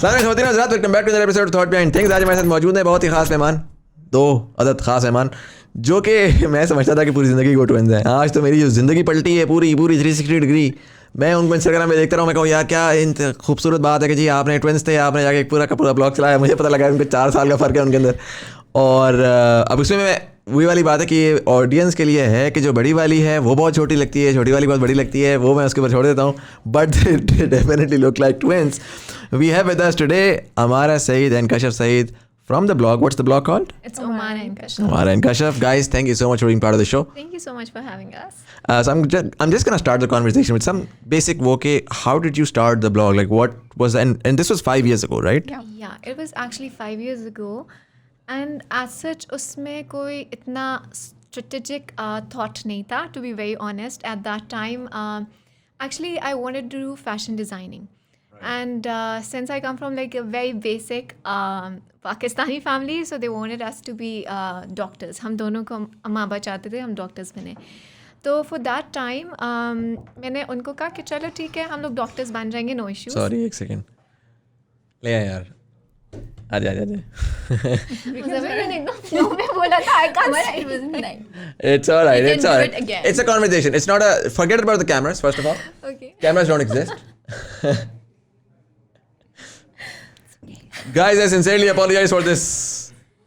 Welcome back to another episode of thought behind things. आज हमारे साथ मौजूद है बहुत ही खास मेहमान, दो अदद खास मेहमान जो कि मैं समझता था कि पूरी ज़िंदगी को ट्विंस हैं। आज तो मेरी जो ज़िंदगी पलटी है पूरी 360 डिग्री। मैं उनको इंस्टाग्राम में देखता रहा हूँ, मैं कहूँ यार क्या खूबसूरत बात है कि जी आपने ट्विंस थे, आपने जाके एक पूरा का पूरा ब्लॉग चलाया। मुझे पता लगा उनके 4 साल का फ़र्क है उनके अंदर। और अब उसमें मैं वही वाली बात है कि ये ऑडियंस के लिए है कि जो बड़ी वाली है वो बहुत छोटी लगती है, छोटी वाली बहुत बड़ी लगती है, वो मैं उसके ऊपर छोड़ देता हूँ। But definitely look like twins. We have with us today Amara Saeed and Kashaf Saeed from the blog. What's the blog called? It's Amara and Kashaf. Amara and Kashaf. Guys, thank you so much for being part of the show. Thank you so much for having us. So I'm just going to start the conversation with some basic okay, how did you start the blog? Like what was, and this was 5 years ago, right? Yeah, it was actually 5 years ago. And as such, उसमें कोई इतना strategic thought नहीं था, to be very honest. At that time, actually, I wanted to do fashion designing. And since I come from like a very basic Pakistani family, so they wanted us to be doctors. हम दोनों को अम्मा अब्बा चाहते थे हम doctors बने। तो for that time मैंने उनको कहा कि चलो ठीक है हम लोग डॉक्टर्स बन जाएंगे, no issues. Sorry, एक सेकेंड ले आ यार, आजा मैंने बोला था I can't say. It wasn't right. It's all right. You It's can all do right. it again. It's a conversation. It's not a. Forget about the cameras. First of all, Okay. cameras don't exist. Guys, I sincerely apologize for this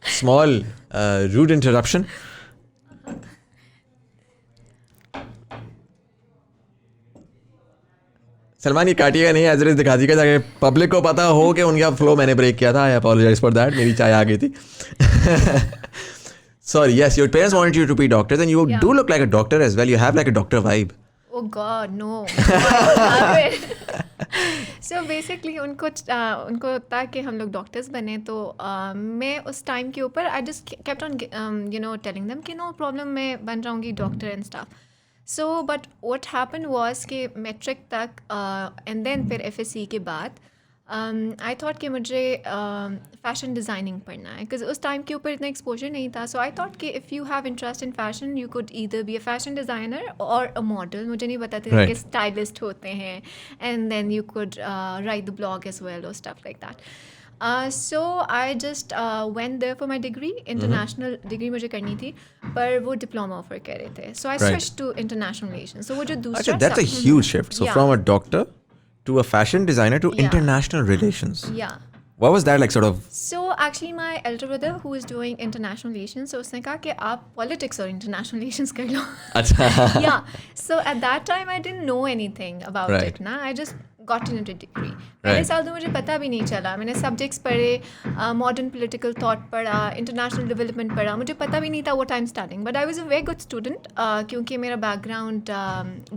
small rude interruption. Salman ये काटिएगा नहीं, as it is दिखा दीजिएगा ताकि public को पता हो कि उनका फ्लो मैंने ब्रेक किया था। आई अपोलोजाइज फॉर दैट, मेरी चाय आ गई थी। Sorry, yes, your parents wanted you to be doctors and you do look like a doctor as well. You have like a doctor vibe. Oh God, no. So basically उनको था कि हम लोग डॉक्टर्स बने। तो मैं उस टाइम के ऊपर I just kept on telling them कि no problem मैं बन जाऊँगी doctor and stuff. So but what happened was कि मैट्रिक तक and then फिर FSC के बाद I thought कि मुझे फैशन डिज़ाइनिंग पढ़ना है, बिकॉज उस टाइम के ऊपर इतना एक्सपोजर नहीं था। सो आई थॉट कि if you have interest in fashion you could either be a fashion designer और अ मॉडल। मुझे नहीं पता था कि स्टाइलिस्ट होते हैं, and then you could write the blog as well और stuff like that. So I just went there for my degree. International degree मुझे करनी थी, पर वो डिप्लोमा ऑफर कर रहे थे। So I switch to international relations. So वो जो दूसरा that's a huge shift. So from a doctor to a fashion designer to international relations. Yeah. What was that like, sort of? So actually my elder brother who is doing international relations, so उसने कहा कि आप politics और international relations कर लो। अच्छा। Yeah. So at that time I didn't know anything about it ना। I just got into degree. पहले साल तो मुझे पता भी नहीं चला। मैंने सब्जेक्ट्स पढ़े, मॉडर्न पॉलिटिकल थॉट पढ़ा, इंटरनेशनल डेवलपमेंट पढ़ा। मुझे पता भी नहीं था what I am studying, but I was a very good student क्योंकि मेरा बैकग्राउंड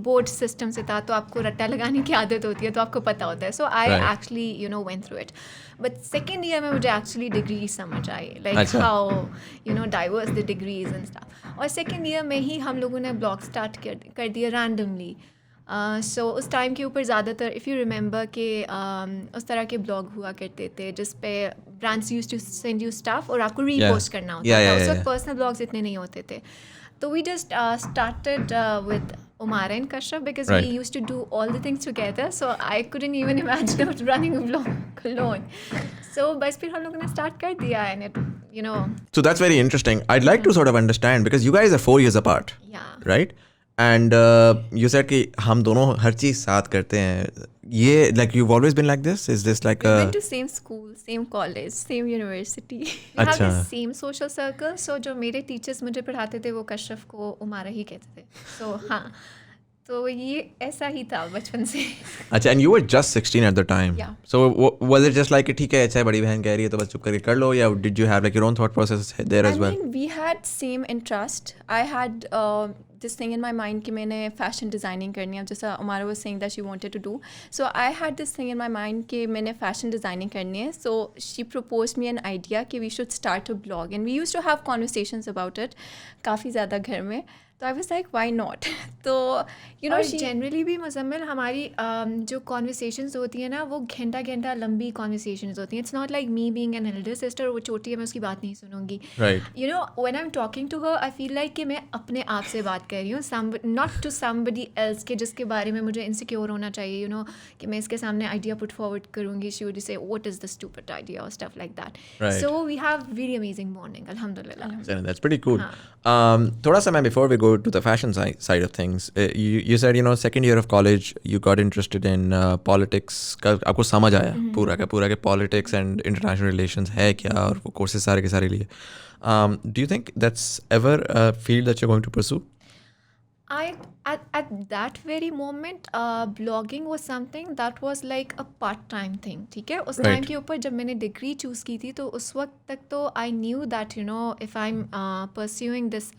बोर्ड सिस्टम से था। तो आपको रट्टा लगाने की आदत होती है, तो आपको पता होता है। So I actually went through it. But second year में मुझे एक्चुअली डिग्री समझ आई, like how diverse the degrees and stuff. और सेकेंड ईयर में ही हम लोगों ने ब्लॉग स्टार्ट कर दिया रैंडमली। सो उस टाइम के ऊपर ज़्यादातर इफ़ यू रिमेंबर कि उस तरह के ब्लॉग हुआ करते थे जिस पे brands used to send you stuff और आपको रीपोस्ट करना होता था। उस वक्त पर्सनल ब्लॉग्स इतने नहीं होते थे। तो we just started with Amara and Kashaf because we used to do all the things together. So I couldn't even imagine of running a vlog alone. So बस फिर हम लोगों ने start कर दिया and it, So that's very interesting. I'd like to sort of understand because you guys are 4 years apart. Yeah. Right? And you said कि हम दोनों हर चीज़ साथ करते हैं। ये like you've always been like this? Is this like we went to same school, same college, same university. We have the same social circle. So जो मेरे teachers मुझे पढ़ाते थे वो कशफ को Amara ही कहते थे। So हाँ, तो ये ऐसा ही था बचपन से। अच्छा, and you were just 16 at the time. Yeah. So was it just like ठीक है अच्छा बड़ी बहन कह रही है तो बस चुप करके कर लो, या did you have like your own thought process there as well? I mean, we had same interest. I had this thing in my mind कि मैंने fashion designing करनी है, जैसा Amara was saying that she wanted to do. So I had this thing in my mind कि मैंने fashion designing करनी है. So she proposed me an idea कि we should start a blog, and we used to have conversations about it काफ़ी ज़्यादा घर में. तो आई वाज लाइक व्हाई नॉट. तो यू नो और शी जनरली भी मुजम्मिल हमारी जो कॉन्वर्सेशंस होती है ना वो घंटा घंटा लंबी कॉन्वर्सेशंस होती हैं. It's not like me being an elder sister, वो छोटी है मैं उसकी बात नहीं सुनूंगी. Right. You know when I am talking to her I feel like कि मैं अपने आप से बात कर रही हूँ, नॉट टू समबडी एल्स के जिसके बारे में मुझे इनसिक्योर होना चाहिए. यू नो कि मैं इसके सामने आइडिया पुट फॉरवर्ड करूँगी, she would say what is the stupid idea और stuff like that. Right. So we have very amazing bonding अल्हम्दुलिल्लाह. So that's pretty cool. Thoda sa before we go to the fashion side of things, you said, you know, second year of college, you got interested in politics. आपको समझ आया पूरा के politics and international relations है क्या और वो courses सारे के सारे लिए. Do you think that's ever a field that you're going to pursue? At that very moment, blogging was something that was like a part-time thing. ठीक है, उस Right. टाइम के ऊपर जब मैंने डिग्री चूज़ की थी तो उस वक्त तक तो I knew that you know if I am pursuing this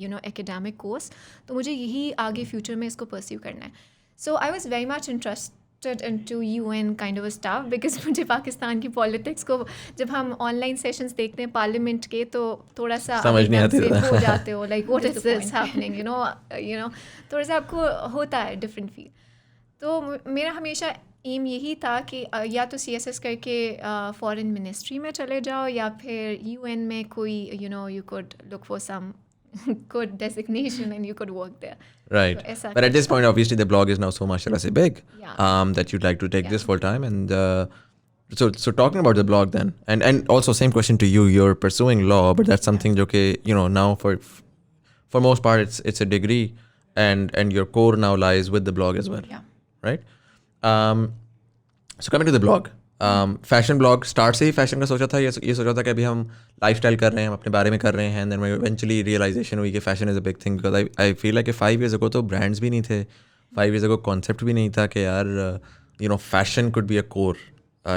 you no academic course तो मुझे यही आगे फ्यूचर में इसको परस्यू करना है. So I was very much interested into UN kind of a stuff because मुझे पाकिस्तान की पॉलिटिक्स को जब हम ऑनलाइन सेशंस देखते हैं पार्लियामेंट के तो थोड़ा सा समझ नहीं आती से था. हो जाते हो like what is this happening, you know थोड़ा सा आपको होता है डिफरेंट फील. तो मेरा हमेशा एम यही था कि या तो CSS करके फॉरेन मिनिस्ट्री में चले जाओ या फिर UN में कोई you know you could look for some good designation and you could work there. Right. So, ऐसा But at this point, obviously, the blog is now so mashallah say big Yeah. that you'd like to take this Yeah. full time. And so talking about the blog then, and also same question to you. You're pursuing law, but that's something okay, you know, now for most part it's a degree, and your core now lies with the blog as well. Yeah. Right. So coming to the blog. Fashion blog start से ही fashion का सोचा था, ये सोचा था कि अभी हम लाइफस्टाइल कर रहे हैं, हम अपने बारे में कर रहे हैं, एंड देन इवेंचुअली रियलाइजेशन हुई कि fashion is a big thing. Because I feel like कि 5 years ago तो ब्रांड्स भी नहीं थे, 5 years ago कॉन्सेप्ट भी नहीं था कि यार you know fashion could be a core.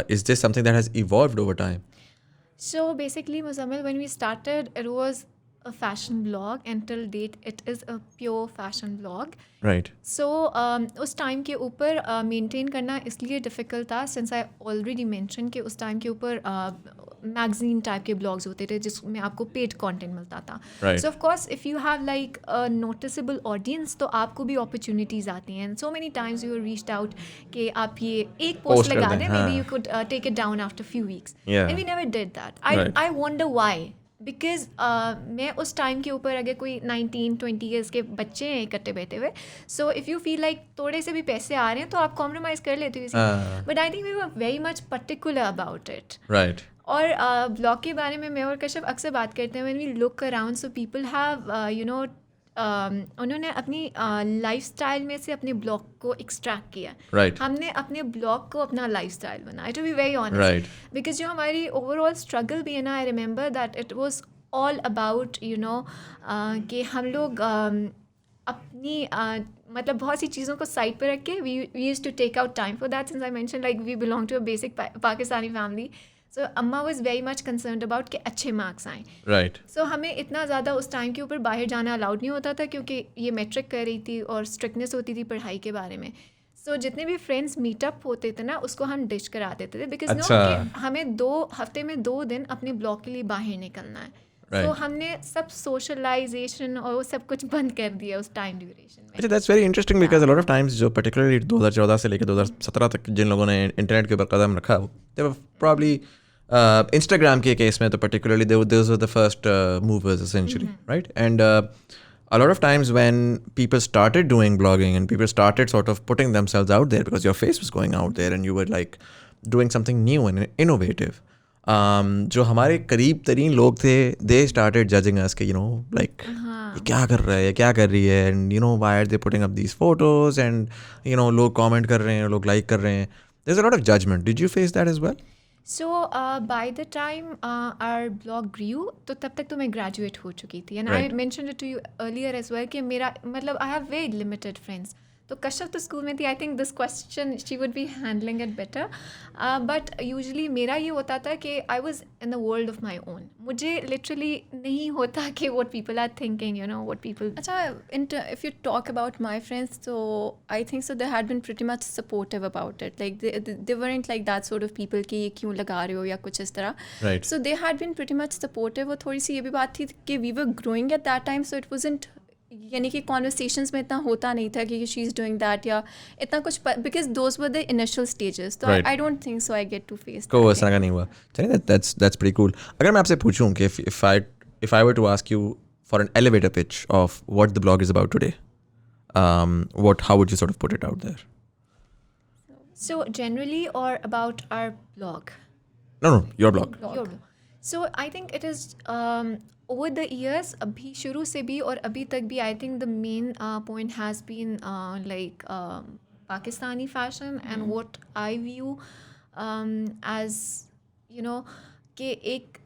Is this something that has evolved over time? So basically, Muzammil, when we started, it was a fashion blog, and till date, it is a pure fashion blog. Right. So उस time के ऊपर maintain करना इसलिए difficult था since I already mention कि उस time के ऊपर मैगजीन टाइप के ब्लॉग्स होते थे जिसमें आपको पेड कंटेंट मिलता था. Right. So of course if you have like a noticeable audience तो आपको भी अपॉर्चुनिटीज़ आती हैं. So many times you reached out कि आप ये एक Post पोस्ट कर लगा दें, दें, हाँ. Maybe you could take it down after few weeks, Yeah. And we never did that. Right. I wonder why, because मैं उस टाइम के ऊपर अगर कोई 19-20 ईयर्स के बच्चे हैं इकट्ठे बैठे हुए, so if you feel like थोड़े से भी पैसे आ रहे हैं तो आप कॉम्प्रोमाइज़ कर लेते हो. हाँ. But I think we were very much particular about it. Right. और ब्लॉग के बारे में मैं और कश्यप अक्सर बात करते हैं. When we look around so people have you know उन्होंने अपनी लाइफस्टाइल में से अपने ब्लॉग को एक्सट्रैक्ट किया. Right. हमने अपने ब्लॉग को अपना लाइफस्टाइल बनाया, to be very Right. Honest. Because जो हमारी ओवरऑल स्ट्रगल भी है ना, I remember that it was all about you know कि हम लोग अपनी मतलब बहुत सी चीज़ों को साइड पर रख के we used to take out time for that. Since I mention like we belong to a basic Pakistani family, so अम्मा was very much concerned about कि अच्छे मार्क्स आएँ. राइट. सो हमें इतना ज़्यादा उस टाइम के ऊपर बाहर जाना अलाउड नहीं होता था क्योंकि ये मैट्रिक कर रही थी और स्ट्रिक्टनेस होती थी पढ़ाई के बारे में. सो जितने भी फ्रेंड्स मीटअप होते थे ना उसको हम डिश करा देते थे बिकॉज नो अच्छा. कि हमें 2 हफ्ते में 2 दिन अपने ब्लॉग के लिए बाहर निकलना है. Right. सो हमने सब सोशलाइजेशन और वो सब कुछ बंद कर दिया उस टाइम ड्यूरेशन में. अच्छा, that's very interesting because a lot of times जो पर्टिकुलरली 2014 से लेकर 2017 तक जिन लोगों ने इंटरनेट के ऊपर कदम रखा, दे वर प्रॉब्ली इंस्टाग्राम के केस में तो particularly those were the first movers essentially, right? And a lot of times when people started doing blogging and people started sort of putting themselves out there because your face was going out there and you were like doing something new and innovative, जो हमारे करीब तरीन लोग थे, they started judging us कि you know like ये क्या कर रहा है, ये क्या कर रही है, and you know why are they putting up these photos, and you know लोग comment कर रहे हैं, लोग like कर रहे हैं. There's a lot of judgment. Did you face that as well? So by the time our blog grew, तो तब तक तो मैं graduate हो चुकी थी. And Right. I mentioned it to you earlier as well कि मेरा मतलब I have very limited friends. तो कश्यप तो स्कूल में थी. I think this question she would be handling it better. But usually मेरा ये होता था कि I was in the world of my own. मुझे लिटरली नहीं होता कि what people are thinking, you know what people. अच्छा, if you talk about my friends, so I think so they had been pretty much supportive about it. Like they weren't like that sort of people कि ये क्यों लगा रहे हो या कुछ इस तरह. Right. So they had been pretty much supportive. और थोड़ी सी ये भी बात थी कि we were growing at that time, so it wasn't यानी कि कॉन्वर्सेशंस में इतना होता नहीं था कि शी इज़ डूइंग दैट या इतना कुछ, because those were the initial stages, तो Right. I don't think so I get to face को इस तरह का नहीं हुआ. चलिए that's pretty cool. अगर मैं आपसे पूछूं कि if I were to ask you for an elevator pitch of what the blog is about today, how would you sort of put it out there? So generally or about our blog? No, your blog. Your blog. So I think it is over the years, अभी शुरू से भी और अभी तक भी, I think the main point has been like Pakistani fashion and what I view as, you know, कि एक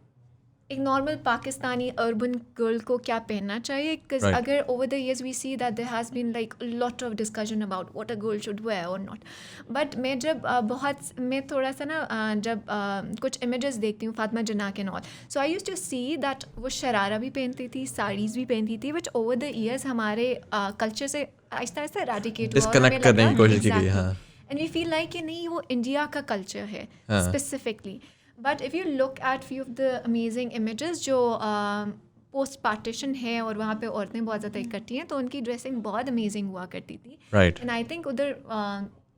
नॉर्मल पाकिस्तानी अर्बन गर्ल को क्या पहनना चाहिए. Because Right. अगर over the years we see that there has been like lot of discussion about what a girl should wear और not. But मैं जब मैं थोड़ा सा ना जब कुछ इमेजेस देखती हूँ फातिमा जन्ना के नॉल, so I used to see that वो शरारा भी पहनती थी, साड़ीज़ भी पहनती थी, विच ओवर द ईयर्स हमारे कल्चर से आहिस्ता आहिस्ता एराडिकेट हुआ. Disconnect करने की कोशिश की गई, हाँ. एंड वी फील लाइक कि नहीं, वो इंडिया का कल्चर है specifically. But if you look at few of the amazing images जो पोस्ट पार्टीशन है और वहाँ पे औरतें बहुत ज़्यादा इकट्ठी हैं, तो उनकी ड्रेसिंग बहुत अमेजिंग हुआ करती थी. Right. एंड आई थिंक उधर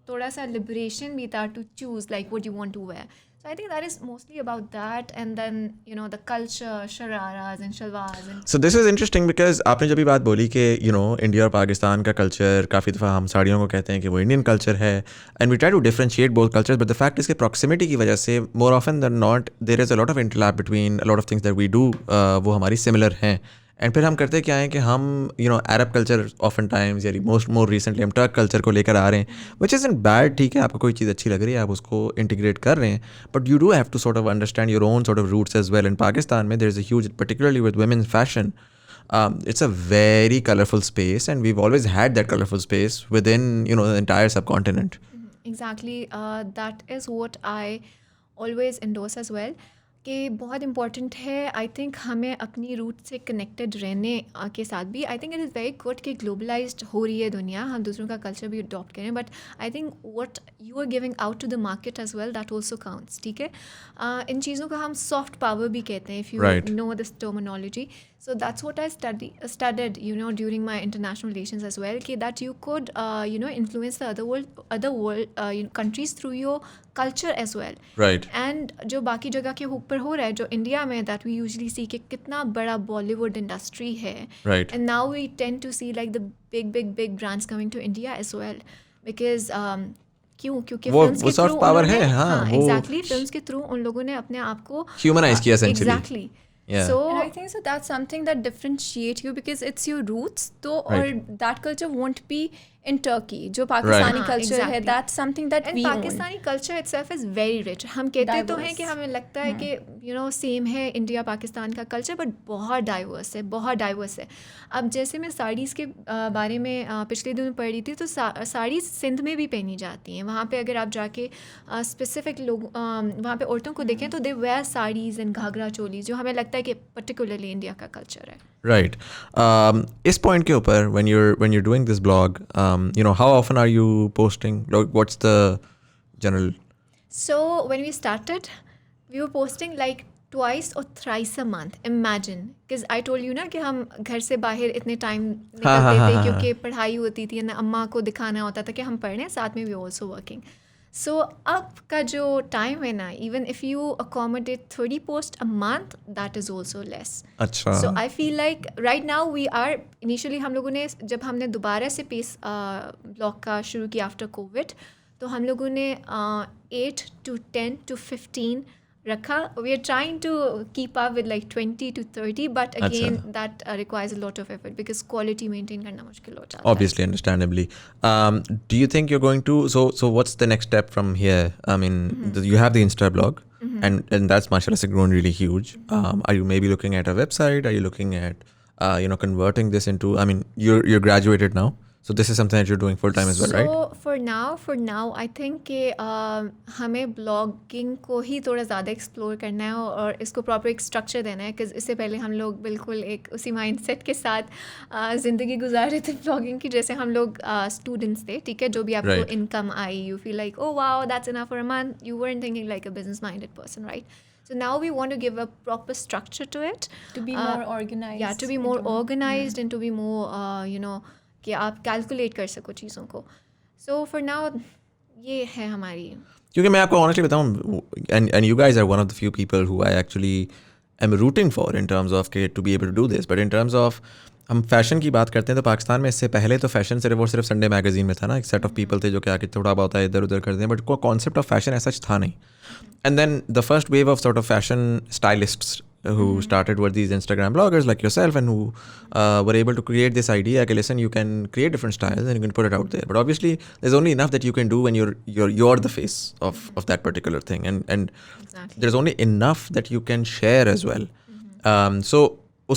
थोड़ा सा लिबरेशन भी था to choose like what you want to wear. So I think that is mostly about that, and then you know the culture, shararas and shalwars and. So this is interesting because आपने जब भी बात बोली कि India और पाकिस्तान का culture, काफ़ी दफ़ा हम साड़ियों को कहते हैं कि वो इंडियन कल्चर है, and we try to differentiate both cultures, but the fact इसके प्रॉक्सिमिटी की वजह से more often than not there is a lot of interlap between a lot of things that we do, वो हमारी similar हैं. And फिर हम करते क्या हैं कि हम अरब कल्चर ऑफन टाइम्स या मोर रिसेंटली हम टर्क कल्चर को लेकर आ रहे हैं, विच इज़ इन बैड. ठीक है, आपको कोई चीज़ अच्छी लग रही है, आप उसको इंटीग्रेट कर रहे हैं, but you do have to sort of understand your own sort of roots as well. In Pakistan में there is a huge, particularly with women's fashion, it's a very colorful space, and we've always had that colorful space within the entire subcontinent. Exactly, that is what I always endorse as well. कि बहुत important है I think हमें अपनी root से connected रहने के साथ भी. आई think it is very good कि ग्लोबलाइज्ड हो रही है दुनिया, हम दूसरों का कल्चर भी अडॉप्ट करें, but I think what you are giving out to the market as well, that also counts. ठीक है, इन चीज़ों का हम सॉफ्ट पावर भी कहते हैं, if Right. You know this terminology. So that's what I studied, during my international relations as well. कि that you could, influence the other world countries through your culture as well. Right. And जो बाकी जगह के ऊपर हो रहा है, जो इंडिया में that we usually see कि कितना बड़ा बॉलीवुड इंडस्ट्री है. Right. And now we tend to see like the big brands coming to India as well, because क्योंकि वो फिल्म्स के soft थ्रू power है, हाँ, वो एग्जैक्टली फिल्म्स के थ्रू उन लोगों ने अपने आप को Humanize किया essentially. Exactly. Yeah. So And I think so that's something that differentiate you because it's your roots. तो Right. और that culture won't be in Turkey. जो पाकिस्तानी हाँ, culture है, exactly. that's something that and we own. Pakistani culture itself is very rich. हम कहते तो हैं Diverse. कि हमें लगता है कि सेम है इंडिया पाकिस्तान का कल्चर, बट बहुत डाइवर्स है, बहुत डाइवर्स है. अब जैसे मैं साड़ीज़ के बारे में पिछले दिनों पढ़ रही थी, तो साड़ीज़ सिंध में भी पहनी जाती हैं. वहाँ पे अगर आप जाके स्पेसिफिक लोग वहाँ पे औरतों को देखें तो दे वेयर साड़ीज़ एंड घाघरा चोली, जो हमें लगता है कि पर्टिकुलरली इंडिया का कल्चर है. Right. इस point के ऊपर when you're doing this blog, how often are you posting? What's the general? So when we started, we were posting like twice or thrice a month. Imagine, because I told you ना कि हम घर से बाहर इतने time निकलते थे क्योंकि पढ़ाई होती थी, ना अम्मा को दिखाना होता था कि हम पढ़ रहे हैं, साथ में we also working. So अब का जो टाइम है ना, even if you accommodate 30 posts a month, that is also less. अच्छा. So I feel like right now we are initially हम लोगों ने जब हमने दोबारा से पेस ब्लॉग का शुरू किया आफ्टर कोविड, तो हम लोगों ने 8 to 10 to 15 रखा. We are trying to keep up with like 20 to 30, but again that requires a lot of effort because quality maintain करना मुश्किल हो जाता है. Obviously, understandably. Do you think you're going to, so what's the next step from here? I mean, you have the Insta blog, and that's mashallah grown really huge. Are you maybe looking at a website? Are you looking at, converting this into, I mean, you're graduated now, so this is something that you're doing full time as well, right? So for now, I think कि हमें blogging को ही थोड़ा ज़्यादा explore करना है और इसको proper एक स्ट्रक्चर देना है, बिकॉज इससे पहले हम लोग बिल्कुल एक उसी माइंडसेट के साथ ज़िंदगी गुजार रहे थे ब्लॉगिंग की, जैसे हम लोग स्टूडेंट्स थे. ठीक है, जो भी आपको Right. Income I, you feel like oh wow that's enough for a month, you weren't thinking like a business minded person, right? So now we want to give a proper structure to it. To be more organized. Yeah, to be more organized and to be more, कि आप calculate कर सको चीज़ों को. So for now, ये है हमारी. क्योंकि मैं आपको ऑनेस्टली बताऊं, and you guys are one of the few people who I actually am rooting for in terms of to be able to do this, but in terms of हम fashion की बात करते हैं तो पाकिस्तान में इससे पहले तो फैशन सिर्फ संडे मैगजीन में था ना, एक सेट ऑफ पीपल थे जो कि आके थोड़ा बहुत इधर उधर करते हैं, बट कोई कॉन्सेप्ट ऑफ फैशन ऐसा था नहीं. And then the first wave of sort of fashion stylists who started were these Instagram bloggers like yourself, and who were able to create this idea that listen, you can create different styles and you can put it out there, but obviously there's only enough that you can do when you're the face of that particular thing, and Exactly. there's only enough that you can share as well. So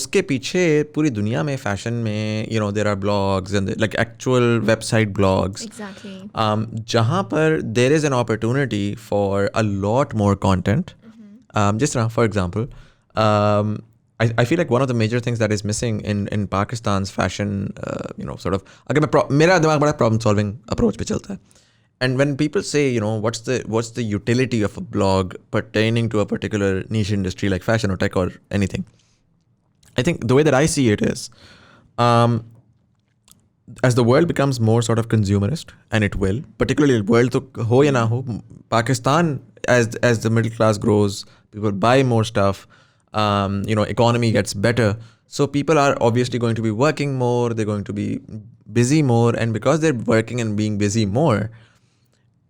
उसके पीछे पूरी दुनिया में fashion में there are blogs and like actual website blogs. Exactly. जहाँ पर there is an opportunity for a lot more content. Just now, for example, I feel like one of the major things that is missing in Pakistan's fashion, sort of, अगर मेरा दिमाग बड़ा problem solving approach पे चलता है. And when people say, what's the utility of a blog pertaining to a particular niche industry like fashion or tech or anything, I think the way that I see it is, as the world becomes more sort of consumerist, and it will, particularly world तो हो या ना हो, Pakistan as the middle class grows, people buy more stuff, economy gets better, so people are obviously going to be working more, they're going to be busy more, and because they're working and being busy more,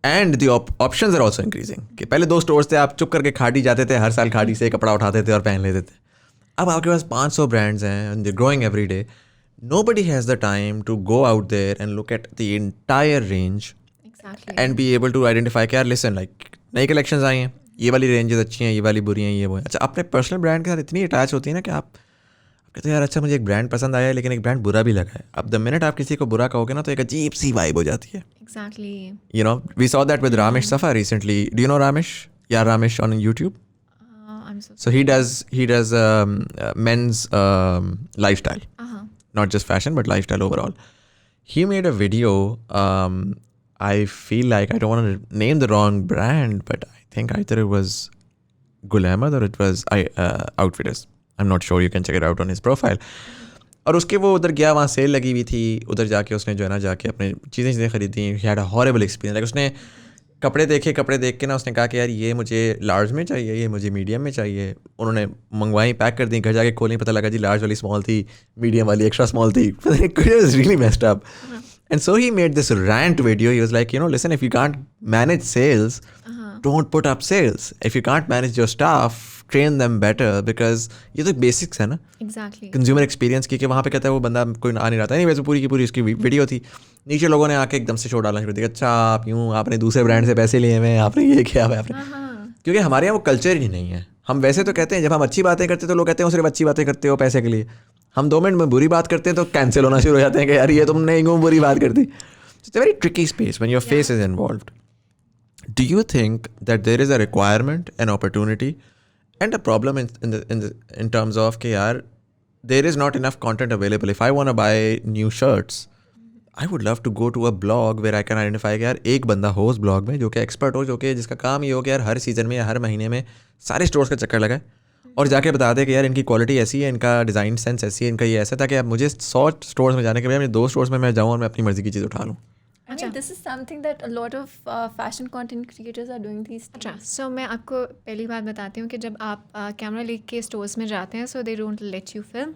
and the options are also increasing. कि पहले 2 stores थे, आप चुप करके खाड़ी जाते थे, हर साल खाड़ी से कपड़ा उठाते थे और पहन लेते थे. अब आपके पास 500 brands हैं and they're growing every day. Nobody has the time to go out there and look at the entire range Exactly. and be able to identify कि यार listen, like नई collections आई हैं, ये वाली रेंजेस अच्छी हैं, ये वाली बुरी हैं, ये वो है. अच्छा, अपने पर्सनल ब्रांड के साथ इतनी अटैच होती है ना कि आप कहते हैं यार अच्छा मुझे एक ब्रांड पसंद आया है लेकिन एक ब्रांड बुरा भी लगा है. अब द मिनट आप किसी को बुरा कहोगे ना तो एक अजीब सी वाइब हो जाती है. Exactly. We saw that with Ramesh Safa recently. Do you know Ramesh? Yeah, Ramesh on YouTube. I'm so So he does men's lifestyle, not just fashion but lifestyle overall. He made a video. I feel like I don't want to name the wrong brand, but I think either it was Gul Ahmed or it was Outfitters. I'm not sure. You can check it out on his profile. और उसके वो उधर गया, वहाँ cell लगी हुई थी, उधर जाके उसने जो है ना जाके अपने चीज़ें खरीदी. He had a horrible experience. Like उसने कपड़े देख के ना उसने कहा कि यार ये मुझे लार्ज में चाहिए, ये मुझे मीडियम में चाहिए. उन्होंने मंगवाई, पैक कर दी, घर जाके खोली, पता लगा जी लार्ज वाली स्मॉल थी, मीडियम वाली एक्स्ट्रा स्मॉल थी. It was really messed up. And so he made this rant video. He was like, listen, if you can't manage sales, don't put up sales. If you can't manage your staff, train them better, because ये तो basics है ना. Exactly. Consumer experience की, कि वहाँ पे कहता है वो बंदा कोई आ नहीं रहा था. नहीं, वैसे पूरी की पूरी उसकी वीडियो थी. नीचे लोगों ने आके एकदम से शो डालना शुरू किया, अच्छा आप यूँ, आपने दूसरे ब्रांड से पैसे लिए हुए हैं, आपने ये किया हुआ है, आपने. क्योंकि हमारे यहाँ वो कल्चर ही नहीं है. हम वैसे तो कहते हैं, जब हम अच्छी बातें करते हैं तो लोग कहते हैं सिर्फ अच्छी बातें करते हो पैसे के लिए. हम 2 मिनट में बुरी बात करते हैं तो कैंसिल होना शुरू हो जाते हैं कि यार ये तुमने यूँ बुरी बात कर दी. It's a very tricky space when your face is involved. Do you think that there is a requirement, an opportunity, and a problem in terms of कि यार there is not enough content available. If I want to buy new shirts, I would love to go to a blog where I can identify कि यार एक बंदा हो उस blog में जो कि expert हो, जो कि जिसका काम ये हो कि यार हर सीज़न में या हर महीने में सारे स्टोर्स का चक्कर लगाए और जाके बता दे कि यार इनकी क्वालिटी ऐसी है, इनका डिज़ाइन सेंस ऐसी है, इनका ये ऐसा था कि अब मुझे 100 स्टोर्स में जाने के बजाय 2 स्टोर्स में मैं जाऊँ और मैं अपनी मर्ज़ी की चीज़ उठा लूँ. I mean, this is something that a lot of fashion content creators are doing these days. अच्छा, सो मैं आपको पहली बात बताती हूँ कि जब आप कैमरा लेके स्टोर्स में जाते हैं, so they don't let you film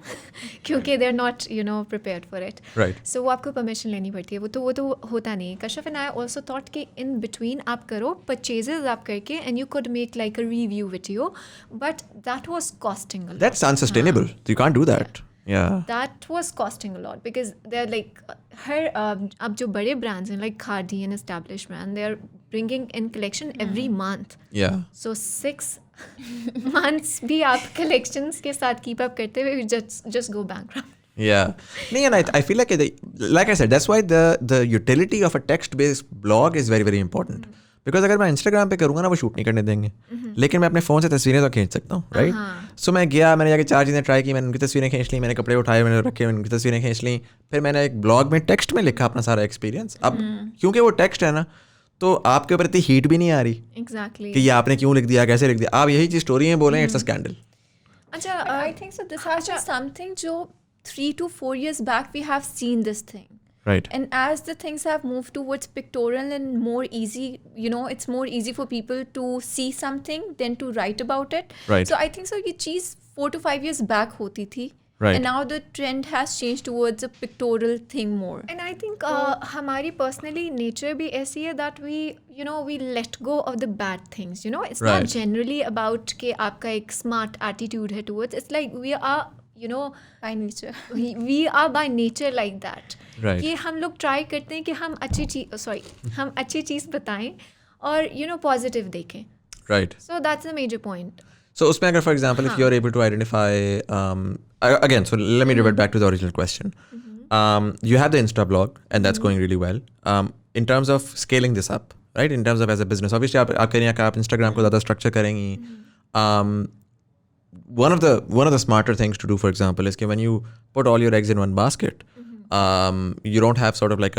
क्योंकि they are not prepared for it. Right. So वो आपको परमिशन लेनी पड़ती है. वो तो होता नहीं. Kashaf and I also thought कि इन बिटवीन आप करो परचेजेज आप करके and you could make like a review video, but that was costing a lot. That's unsustainable. You can't do that. Yeah. That was costing a lot because they're like हर अब जो बड़े brands हैं like Khadi and established brand, they are bringing in collection every month. Yeah. So 6 months भी आप collections के साथ keep up करते हुए just go bankrupt. Yeah. No, and I feel like I said, that's why the utility of a text-based blog is very, very important. Because अगर मैं Instagram पे करूँगा ना वो शूट नहीं करने देंगे, लेकिन मैं अपने फ़ोन से तस्वीरें तो खींच सकता हूँ. राइट. सो मैं गया, मैंने जाके 4 चीज़ें ट्राई की, मैंने उनकी तस्वीरें खींच ली, मैंने कपड़े उठाए, मैंने रखे, मैंने उनकी तस्वीरें खींच ली, फिर मैंने एक ब्लॉग में टेक्स्ट में लिखा अपना सारा एक्सपीरियंस. अब क्योंकि वो टेक्स्ट है ना, तो आपके ऊपर इतनी हीट भी नहीं आ रही एग्जैक्टली कि ये आपने क्यों लिख दिया, कैसे लिख दिया. आप यही चीज स्टोरी में बोलें, इट्स अ स्कैंडल. अच्छा I think so. This has been something जो 3 to 4 years back we have seen this thing. Right. And as the things have moved towards pictorial and more easy, it's more easy for people to see something than to write about it. Right. So I think so ये चीज़ 4 to 5 years back होती थी. Right. And now the trend has changed towards a pictorial thing more. And I think हमारी personally nature भी ऐसी है that we let go of the bad things it's not Right. Generally about कि आपका एक smart attitude है towards it's like we are By nature. We are by nature like that Right. कि हम लोग ट्राई करते हैं कि हम अच्छी चीज़ बताएं और पॉजिटिव देखें. Right. So that's the major point. So उसमें अगर for example if you're able to identify again, so let me revert back to the original question. You have the Insta blog and that's going really well. In terms of scaling this up, right? In terms of as a business, obviously आप करेंगे कि आप Instagram को ज़्यादा structure करेंगी. One of the smarter things to do, for example, is that when you put all your eggs in one basket, you don't have sort of like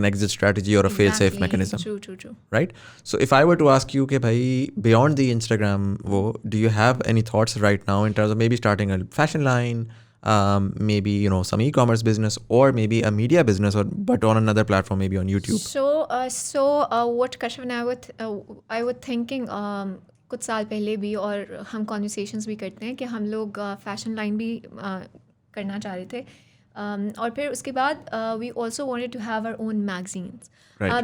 an exit strategy or a fail-safe mechanism. True. Right? So if I were to ask you, okay, bhai, beyond the Instagram, do you have any thoughts right now in terms of maybe starting a fashion line, maybe some e-commerce business, or maybe a media business, but on another platform, maybe on YouTube? So what Kashif and I were thinking कुछ साल पहले भी, और हम conversations भी करते हैं कि हम लोग फैशन लाइन भी करना चाह रहे थे. और फिर उसके बाद we also wanted to have our own magazines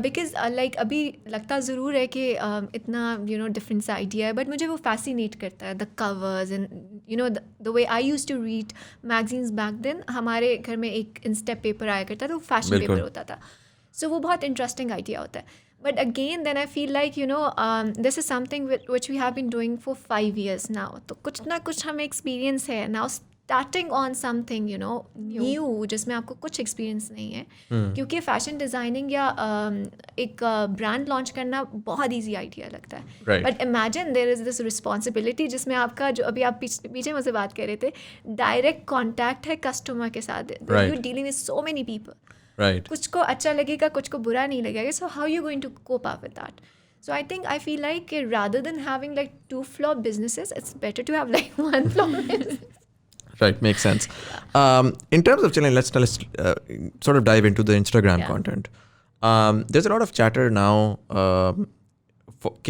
because like अभी लगता ज़रूर है कि इतना डिफरेंट सा आइडिया है, बट मुझे वो फैसिनेट करता है the covers and the way I use to read magazines back then. हमारे घर में एक इंस्टेप पेपर आया करता था, वो फैशन पेपर होता था. सो वो बहुत इंटरेस्टिंग आइडिया होता है. But again, then I feel like, this is something which we have been doing for 5 years now. तो कुछ ना कुछ हमें experience है. Now starting on something, new, जिसमें आपको कुछ experience नहीं है. क्योंकि fashion designing या एक brand launch करना बहुत easy idea लगता है. Right. But imagine there is this responsibility जिसमें आपका, जो अभी आप पीछे मुझसे बात कर रहे थे, direct contact है customer के साथ. Right. You're dealing with so many people. Right. कुछ को अच्छा लगेगा, कुछ को बुरा नहीं लगेगा. So how are you going to cope up with that? So I feel like rather than having like 2 flop businesses, it's better to have like 1 flop business. Right, makes sense. In terms of chilling, let's sort of dive into the Instagram content. There's a lot of chatter now.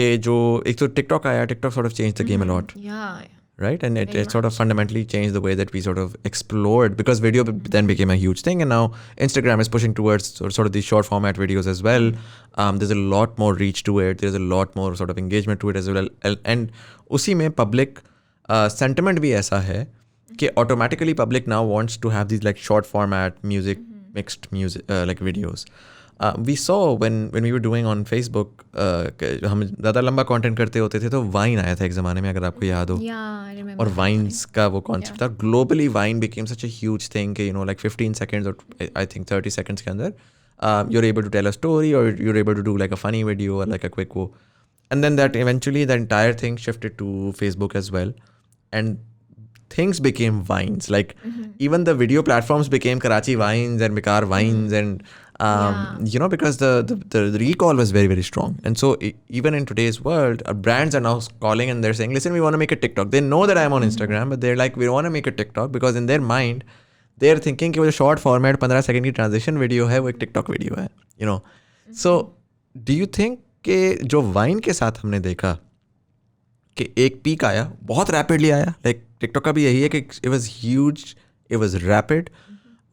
कि जो एक तो TikTok आया, TikTok sort of changed the game a lot. Yeah. Right, and it sort of fundamentally changed the way that we sort of explored, because video then became a huge thing, and now Instagram is pushing towards sort of these short format videos as well. There's a lot more reach to it. There's a lot more sort of engagement to it as well, and उसी में public sentiment भी ऐसा है कि automatically public now wants to have these like short format music, mixed music like videos. We saw when we were doing on Facebook, हम ज़्यादा लंबा content करते होते थे, तो वाइन आया था एक ज़माने में, अगर आपको याद हो. Yeah, I remember. और वाइन्स का वो कॉन्सेप्ट था. Globally wine became such a huge thing कि like 15 seconds or I think 30 seconds के अंदर you're able to tell a story, or you're able to do like a funny video or like a quick wo. And then that eventually the entire thing shifted to Facebook as well, and things became wines. Like even the video platforms became Karachi Wines and Mikar Wines, and because the recall was very, very strong. And so even in today's world, brands are now calling and they're saying, listen, we want to make a TikTok. They know that I'm on Instagram, but they're like, we want to make a TikTok, because in their mind they're thinking कि वो short format 15 second की transition video है, वो एक TikTok video है, So do you think कि जो wine के साथ हमने देखा कि एक पीक आया, बहुत रैपिडली आया, लाइक टिकटॉक का भी यही है कि it was huge, it was rapid,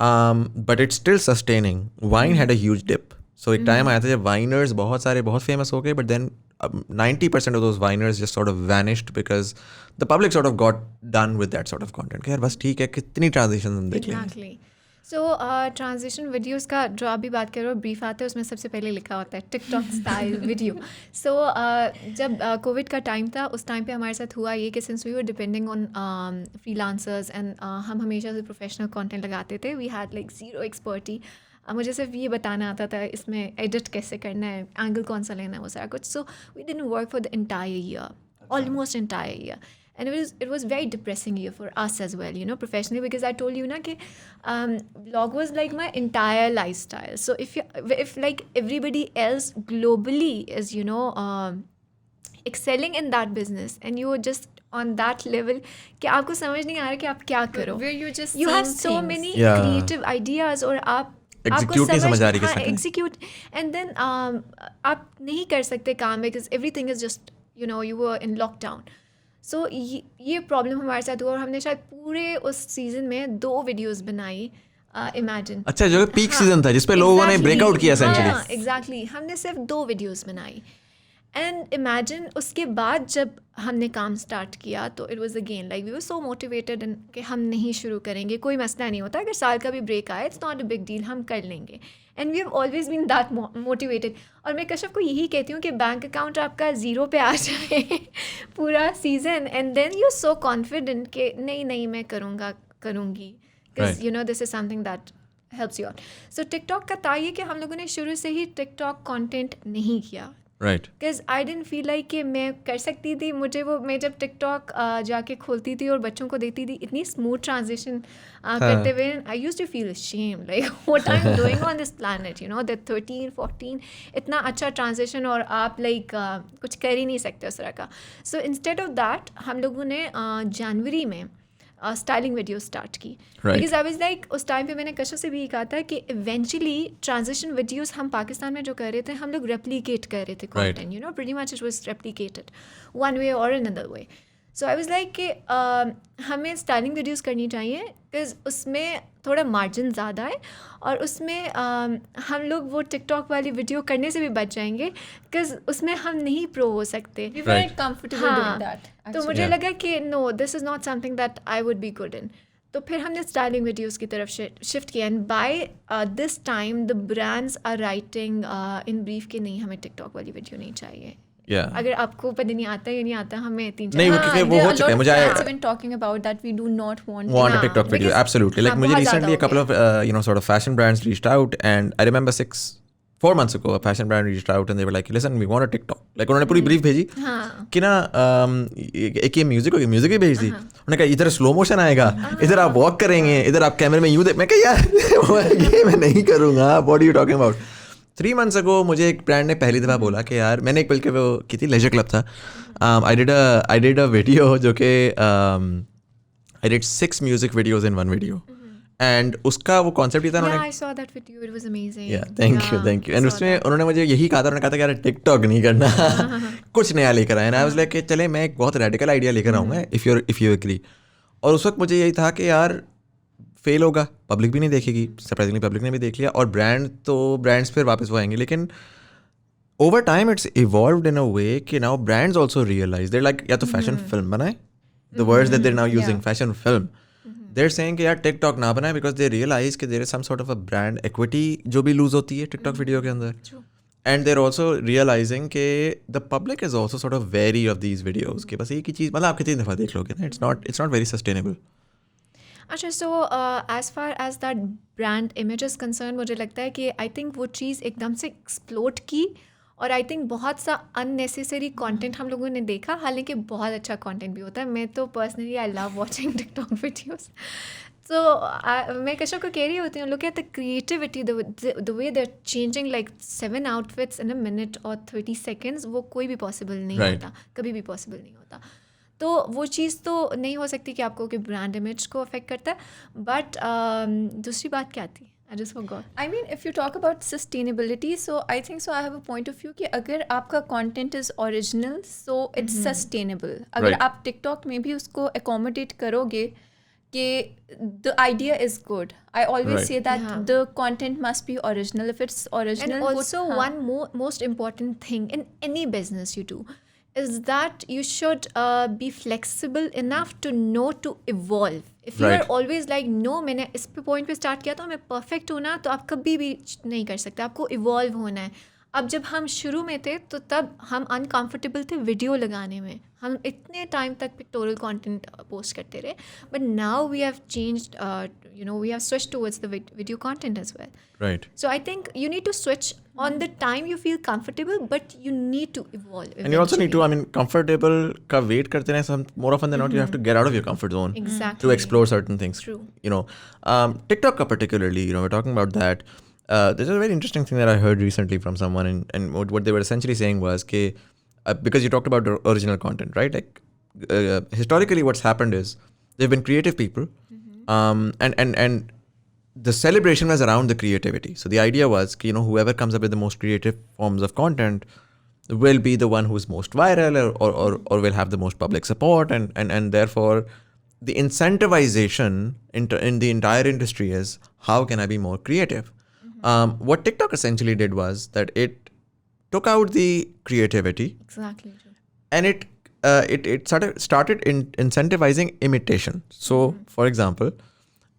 but it's still sustaining. Vine had a huge dip. So एक टाइम आया था जब वाइनर्स बहुत सारे बहुत फेमस हो गए, but then 90% of those viners just sort of vanished because the public sort of got done with that sort of content. यार बस ठीक है, कितनी ट्रांजिशन हम देख लेंगे. Exactly. So ट्रांजिशन वीडियोस का जो आप भी बात कर रहे हो, ब्रीफ आता है उसमें सबसे पहले लिखा होता है टिकटॉक स्टाइल वीडियो. सो जब कोविड का टाइम था, उस टाइम पे हमारे साथ हुआ ये कि since we were depending on freelancers and हम हमेशा से प्रोफेशनल कंटेंट लगाते थे, we had like zero expertise. मुझे सिर्फ ये बताना आता था इसमें एडिट कैसे करना है, एंगल कौन सा लेना है, वो सारा कुछ. So we didn't work for the entire year, almost entire year. and it was very depressing year for us as well, you know, professionally, because I told you na कि blog was like my entire lifestyle. So if like everybody else globally is, you know, excelling in that business and you were just on that level कि आपको समझ नहीं आ रहा कि आप क्या करो, where you just you have seeing so things. many Yeah. creative ideas और आप Execute नहीं समझ आ रही किस हाँ, तरह। execute and then आप नहीं कर सकते काम because everything is just, you know, you were in lockdown. So ये प्रॉब्लम हमारे साथ हुआ और हमने शायद पूरे उस सीजन में 2 वीडियोस बनाई. इमेजिन अच्छा, जो पीक सीजन था जिसपे लोगों ने ब्रेकआउट किया एसेंशियली. एग्जैक्टली हमने सिर्फ 2 वीडियोस बनाई. एंड इमेजिन उसके बाद जब हमने काम स्टार्ट किया तो it was again like we were so motivated and कि हम नहीं शुरू करेंगे, कोई मसला नहीं होता, अगर साल का भी ब्रेक आए it's not a big deal, हम कर लेंगे. And we have always been that motivated. और मैं कश्यप को यही कहती हूँ कि बैंक अकाउंट आपका 0 पे आ जाए पूरा season and then you are so confident कि नहीं मैं करूँगी because you know this is something that helps you out. So TikTok का था ये कि हम लोगों ने शुरू से ही टिकटॉक कॉन्टेंट नहीं किया. Right. Because I didn't feel like कि मैं कर सकती थी. मुझे वो मैं जब टिकटॉक जाके खोलती थी और बच्चों को देखती थी इतनी स्मूथ ट्रांजिशन करते हुए, I used to feel shame like what I am doing on this planet, you know, that 13-14 इतना अच्छा ट्रांजिशन और आप लाइक कुछ कर ही नहीं सकते उस तरह का. सो इंस्टेड ऑफ दैट हम लोगों ने जनवरी में स्टाइलिंग वीडियो स्टार्ट की. बिकॉज आई वाज लाइक उस टाइम पे मैंने कश्यप से भी कहा था कि इवेंचुअली ट्रांजिशन वीडियोस हम पाकिस्तान में जो कर रहे थे हम लोग रेप्लिकेट कर रहे थे content, you know, pretty much it was replicated one way or another way. So I was like कि हमें स्टाइलिंग वीडियोस करनी चाहिए बिकॉज उसमें थोड़ा मार्जिन ज़्यादा है और उसमें हम लोग वो टिकटॉक वाली वीडियो करने से भी बच जाएंगे बिकॉज उसमें हम नहीं प्रो हो सकते. We weren't comfortable doing that. तो मुझे लगा कि no this is not something that I would be good in. तो फिर हमने स्टाइलिंग वीडियोस की तरफ शिफ्ट किया and by this time the brands are writing in brief कि नहीं हमें टिकटॉक वाली वीडियो नहीं चाहिए. अगर आपको पता नहीं आता या नहीं आता, हमें 3-4 नहीं, क्योंकि वो हो चुका है. मुझे even talking about that we do not want a TikTok video. Absolutely. Like मुझे recently a couple of you know sort of fashion brands reached out and I remember 4 months ago a fashion brand reached out and they were like, listen, we want a TikTok. Like उन्होंने पूरी brief भेजी कि ना एक ये music होगी, music भी भेज दी. उन्होंने कहा इधर स्लो मोशन आएगा, इधर आप वॉक करेंगे, इधर आप कैमरे में यूं मैं कहा यार ये मैं नहीं करूँगा. What are you talking about? 3 months ago मुझे एक ब्रांड ने पहली दफ़ा बोला कि यार, मैंने एक बल्कि वो की थी, लेजर क्लब था. I did a video जो कि I did 6 music videos in 1 video. And उसका वो कॉन्सेप्ट ही था. Yeah, I saw that video. It was amazing. Yeah, thank you. And उसमें उन्होंने मुझे यही कहा था, उन्होंने कहा था कि यार टिकटॉक नहीं करना, कुछ नया लेकर आए. I was like कि चले मैं एक बहुत रेडिकल आइडिया लेकर आऊँगा if you agree. और उस वक्त मुझे यही था कि यार फेल होगा, पब्लिक भी नहीं देखेगी. सरप्राइजिंगली पब्लिक ने भी देख लिया और ब्रांड्स फिर वापस वो आएंगे. लेकिन over time it's evolved in a way कि now brands also realise they're like या तो फैशन फिल्म बनाए, the words that they're now using fashion film, they're saying कि यार टिकटॉक ना बनाए बिकॉज दे रियलाइज कि there is some sort of a brand equity जो भी लूज होती है टिकटॉक वीडियो के अंदर. एंड देर ऑल्सो रियलाइजिंग कि the public is also sort of very of these videos कि बस एक ही चीज़, मतलब आप कितनी दफ़ा देख लोगे ना, इट्स नॉट वेरी सस्टेनेबल. अच्छा, so as far as that brand image is concern, मुझे लगता है कि आई थिंक वो चीज़ एकदम से एक्सप्लोड की और आई थिंक बहुत सा अननेसेसरी कंटेंट हम लोगों ने देखा. हालांकि बहुत अच्छा कंटेंट भी होता है. मैं तो personally I love watching TikTok videos. So मैं कश्यप को कह रही होती हूँ, look at the creativity, the way they are changing like 7 outfits in a minute और 30 seconds. वो कोई भी पॉसिबल नहीं होता, कभी भी पॉसिबल नहीं होता. तो वो चीज़ तो नहीं हो सकती कि आपको कि ब्रांड इमेज को अफेक्ट करता है. बट दूसरी बात क्या थी? I just forgot. I mean, if you talk about sustainability, so I think so I have a point of view कि अगर आपका content is original, so it's sustainable. अगर आप TikTok में भी उसको accommodate करोगे कि the idea is good. I always say that the content must be original. If it's original, and also one most important thing in any business you do is that you should be flexible enough to know to evolve. If you are always like no, मैंने इस पे point पे start किया तो मैं perfect हूँ ना, तो आप कभी भी नहीं कर सकते. आपको इवॉल्व होना है. अब जब हम शुरू में थे तो तब हम अनकंफर्टेबल थे वीडियो लगाने में, हम इतने टाइम तक पिक्टोरियल कंटेंट पोस्ट करते रहे, but now we have changed, we have switched towards the video content as well. Right. So I think you need to switch on the time you feel comfortable, but you need to evolve. And you also need to, eventually. comfortable का wait करते रहे, some more often than not, you have to get out of your comfort zone Exactly. to explore certain things. True. TikTok का particularly, we're talking about that. There's a very interesting thing that I heard recently from someone, and what they were essentially saying was that, because you talked about the original content, right? Like, historically what's happened is, they've been creative people, and the celebration was around the creativity. So the idea was, whoever comes up with the most creative forms of content will be the one who's most viral, or will have the most public support, and therefore the incentivization in the entire industry is, how can I be more creative? What TikTok essentially did was that it took out the creativity, Exactly. and it started incentivizing imitation. So for example,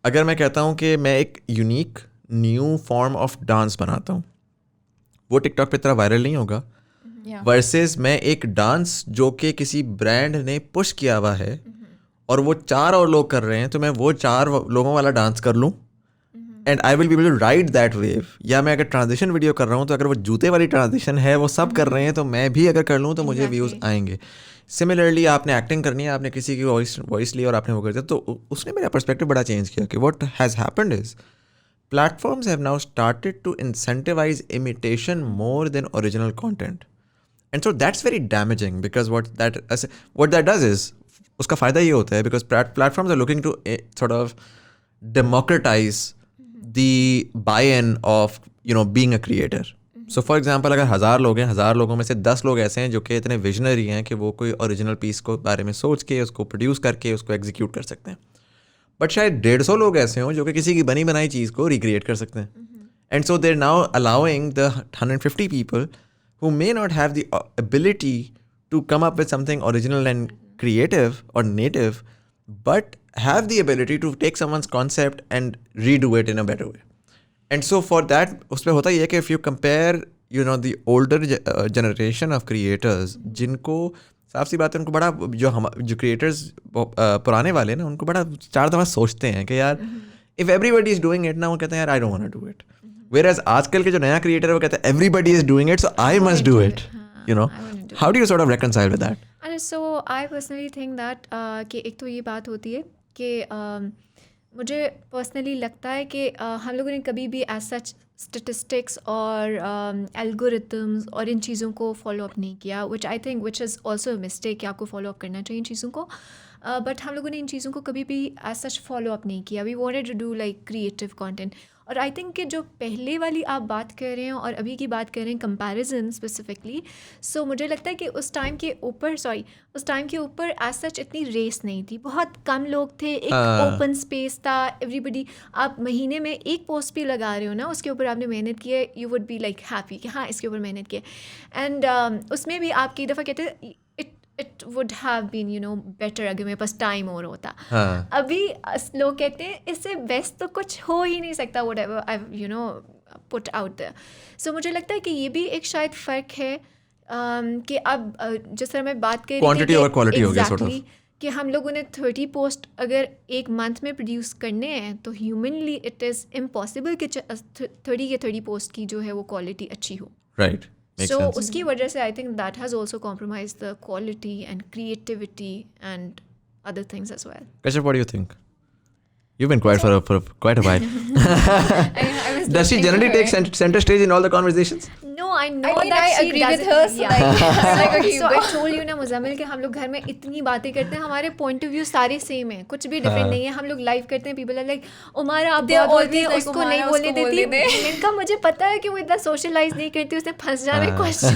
अगर मैं कहता हूँ कि मैं एक unique new form of dance बनाता हूँ, वो टिकटॉक पे इतना वायरल नहीं होगा वर्सेस मैं एक डांस जो कि किसी ब्रांड ने पुश किया हुआ है और वो 4 और लोग कर रहे हैं, तो मैं वो 4 लोगों वाला डांस कर लूँ and I will be able to ride that wave. या मैं अगर ट्रांजिशन वीडियो कर रहा हूँ, तो अगर वो जूते वाली ट्रांजिशन है, वो सब कर रहे हैं, तो मैं भी अगर कर लूँ तो मुझे व्यूज़ आएंगे. सिमिलरली आपने एक्टिंग करनी है, आपने किसी की वॉइस ली और आपने वो कर दिया, तो उसने मेरा पर्सपेक्टिव बड़ा चेंज किया कि what has happened is platforms have now started to incentivize imitation more than original content, and so that's very damaging, because what that does is, उसका फ़ायदा ये होता है because platforms are looking to sort of democratize the buy-in of being a creator. So for example, अगर 1000 लोग हैं, 1000 लोगों में से 10 लोग ऐसे हैं जो कि इतने विजनरी हैं कि वो कोई ओरिजिनल पीस को बारे में सोच के उसको प्रोड्यूस करके उसको एग्जीक्यूट कर सकते हैं, बट शायद 150 लोग ऐसे हों जो कि किसी की बनी बनाई चीज़ को रिक्रिएट कर सकते हैं. And so there now allowing the 150 people who may not have the ability to come up with something original and creative or native, but have the ability to take someone's concept and redo it in a better way. And so for that, उसमें होता ही है कि if you compare, the older generation of creators, जिनको साफ सी बात है, उनको बड़ा जो क्रिएटर्स पुराने वाले ना, उनको बड़ा 4 दफ़ा सोचते हैं कि यार if everybody is doing it ना, वो कहते हैं यार I don't want to do it. Whereas आजकल के जो नया क्रिएटर है वो कहता है everybody is doing it, so I must do it. How do you sort of reconcile with that? अरे सो आई पर्सनली थिंक दैट कि एक तो ये बात होती है कि मुझे पर्सनली लगता है कि हम लोगों ने कभी भी एज सच स्टेटिस्टिक्स और एल्गोरिथम्स और इन चीज़ों को फॉलो अप नहीं किया, विच इज़ ऑल्सो मिस्टेक कि आपको फॉलो अप करना चाहिए इन चीज़ों को, बट हम लोगों ने इन चीज़ों को कभी भी एज सच फॉलो अप नहीं किया. We wanted to do like creative content. और आई थिंक कि जो पहले वाली आप बात कर रहे हैं और अभी की बात कर रहे हैं कंपैरिजन स्पेसिफिकली, सो मुझे लगता है कि उस टाइम के ऊपर एज सच इतनी रेस नहीं थी, बहुत कम लोग थे, एक ओपन स्पेस था, एवरीबडी. आप महीने में एक पोस्ट भी लगा रहे हो ना, उसके ऊपर आपने मेहनत की है, you would be like happy कि हाँ इसके ऊपर मेहनत की है. एंड उसमें भी आप कई दफ़ा कहते हैं it would have been better अगर मेरे पास टाइम और होता. अभी लोग कहते हैं इससे बेस्ट तो कुछ हो ही नहीं सकता, whatever I put out there. So मुझे लगता है कि ये भी एक शायद फ़र्क है कि अब जिस तरह मैं बात कर क्वांटिटी और क्वालिटी हो गया, sort of. कि हम लोगों ने 30 पोस्ट अगर एक मंथ में प्रोड्यूस करने हैं, तो ह्यूमनली इट इज़ इम्पॉसिबल कि 30 पोस्ट की जो है वो क्वालिटी अच्छी हो. राइट. So उसकी वजह से I think that has also compromised the quality and creativity and other things as well. Kashyap, what do you think? You've been quiet for quite a while. Does she generally take center stage in all the conversations? No, I know I mean, that I she agree does with her, it. so Yeah. like, So I told you ना मुज़म्मिल कि हम लोग घर में इतनी बातें करते हैं, हमारे पॉइंट ऑफ व्यू सारे सेम हैं, कुछ भी डिफरेंट नहीं है. हम लोग लाइव करते हैं, पीपल आर लाइक उमारा आप बहुत बोलती है, उसको नहीं बोलने देती. मैंने कहा मुझे पता है कि वो इतना सोशलाइज नहीं करती, उसने फंस जाना है question.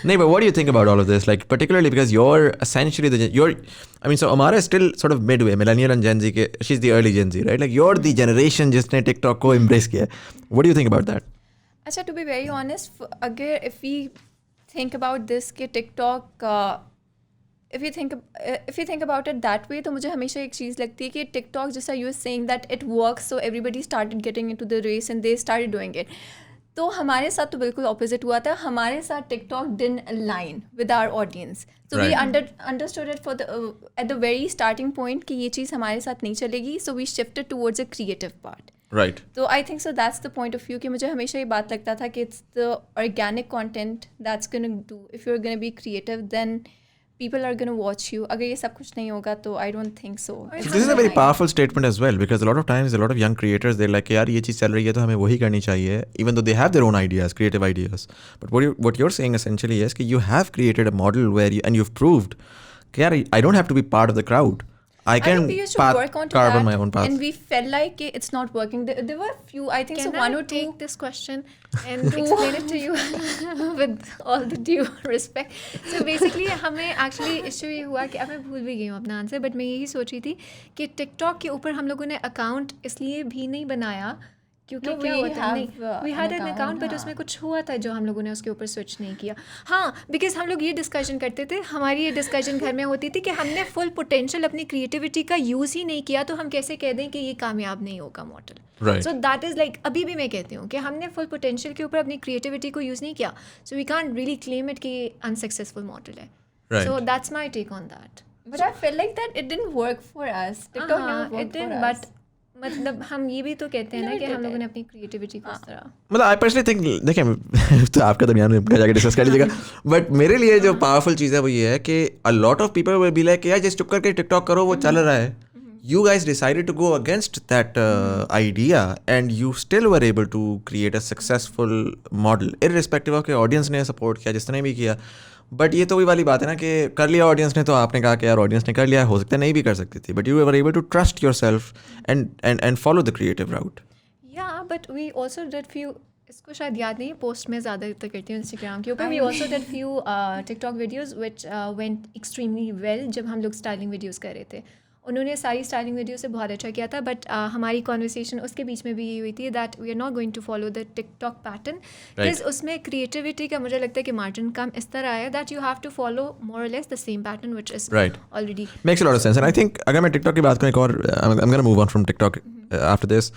No, but what do you think about all of this? Like, particularly because you're essentially so Amara is still sort of midway, millennial and Gen Z. She's the early Gen Z, right? Like, you're the generation जिसने TikTok को embrace किया. What do you think about that? अच्छा, to be very honest, अगर if we think about this कि TikTok if you think about it that way, तो मुझे हमेशा एक चीज़ लगती है कि TikTok, जैसा you were saying that it works, so everybody started getting into the race and they started doing it. तो हमारे साथ तो बिल्कुल ऑपोजिट हुआ था. हमारे साथ TikTok didn't align with our audience. So we understood it for the at the very starting point कि ये चीज़ हमारे साथ नहीं चलेगी. So we shifted towards a creative part. Right. तो I think so that's the point of view कि मुझे हमेशा ये बात लगता था कि it's the organic content that's gonna do. If you are gonna be creative then people are going to watch you. अगर ये सब कुछ नहीं होगा तो I don't think so. This is a very powerful statement as well, because a lot of times a lot of young creators they're like यार ये चीज़ चल रही है तो हमें वही करनी चाहिए, even though they have their own ideas, creative ideas. But what you're saying essentially is कि you have created a model where you, and you've proved कि यार I don't have to be part of the crowd. I can we used to work on carve that, on my own path. and we felt like it's not working. There were few, I think, Can so one I or two. take this question and explain it to you with all the due respect? So basically हमें actually issue ये हुआ कि अब मैं भूल भी गई हूँ अपना आंसर, बट मैं यही सोच रही थी कि टिकटॉक के ऊपर हम लोगों ने अकाउंट इसलिए भी नहीं बनाया क्योंकि No, क्या we होता है have, नहीं we had an an account account, but हाँ. उसमें कुछ हुआ था जो हम लोगों ने उसके ऊपर स्विच नहीं किया. हाँ, बिकॉज हम लोग ये डिस्कशन करते थे, हमारी ये डिस्कशन घर में होती थी कि हमने फुल पोटेंशियल अपनी क्रिएटिविटी का यूज़ ही नहीं किया तो हम कैसे कह दें कि ये कामयाब नहीं होगा model. Right. So that is like अभी भी मैं कहती हूँ कि हमने फुल पोटेंशियल के ऊपर अपनी क्रिएटिविटी को यूज़ नहीं किया, so we can't really claim it कि ये अनसक्सेसफुल मॉडल है. Right. So that's my take on that. But I felt like that it didn't work for us. TikTok never worked for us. But मतलब हम ये भी तो कहते हैं ना Never कि हम did लोगों ने it. अपनी क्रिएटिविटी को इस तरह. मतलब आई पर्सनली थिंक देखिए तो आपका दरमियान में जाके डिस्कस कर लीजिएगा, बट मेरे लिए जो पावरफुल चीज़ है वो ये है कि अ lot of people will be like यार जस्ट चुप करके टिकटॉक करो वो चल रहा है. You guys decided to go against that idea and you still were able to create a successful model irrespective of कि audience ने support किया जिसने भी किया. बट ये तो वही वाली बात है ना कि कर लिया ऑडियंस ने तो आपने कहा कि यार ऑडियंस ने कर लिया, हो सकता है नहीं भी कर सकती थी, but you were able to trust yourself and follow the creative route. Yeah, but we also did few. इसको शायद याद नहीं, पोस्ट में ज़्यादातर करती हूँ इंस्टाग्राम के ऊपर. We also did few TikTok videos which went extremely well जब हम लोग स्टाइलिंग वीडियोज़ कर रहे थे. उन्होंने सारी स्टाइलिंग वीडियो से बहुत अच्छा किया था, बट हमारी कॉन्वर्सेशन उसके बीच में भी ये हुई थी that we are not going to follow the TikTok pattern, because उसमें क्रिएटिविटी का मुझे लगता है कि मार्जिन कम इस तरह है that you have to follow more or less the same pattern which is Right. Already. Makes a lot of sense. And I think अगर मैं टिकटॉक की बात करूँ एक और I'm going to move on from TikTok after this.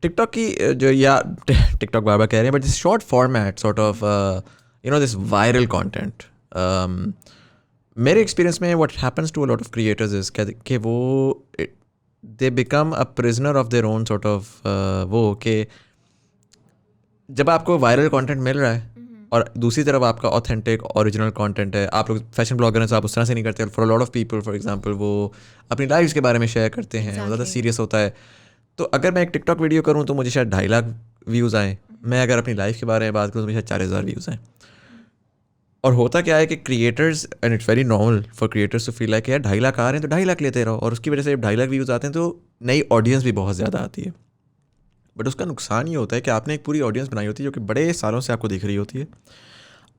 TikTok की जो या टिकटॉक बार बार कह रहे हैं, but this short format sort of you know this viral content, मेरे एक्सपीरियंस में what happens to a lot of creators is कि वो they become a prisoner of their own sort of वो कि जब आपको वायरल कंटेंट मिल रहा है और दूसरी तरफ आपका ऑथेंटिक ओरिजिनल कंटेंट है, आप लोग फैशन ब्लॉगर हैं तो आप उस तरह से नहीं करते. For a lot of people for example वो अपनी लाइफ्स के बारे में शेयर करते हैं, वो ज़्यादा सीरियस होता है. तो अगर मैं एक टिकटॉक वीडियो करूँ तो मुझे शायद 2.5 लाख व्यूज़ आएँ, मैं अगर अपनी लाइफ के बारे में बात करूँ तो मुझे शायद 4,000 व्यूज़ आएँ. और होता क्या है कि creators and it's very normal for creators to feel like यार 2.5 लाख आ रहे हैं तो 2.5 लाख लेते रहो, और उसकी वजह से जब 2.5 लाख व्यूज़ आते हैं तो नई ऑडियंस भी बहुत ज़्यादा आती है. बट उसका नुकसान ये होता है कि आपने एक पूरी ऑडियंस बनाई होती है जो कि बड़े सालों से आपको दिख रही होती है.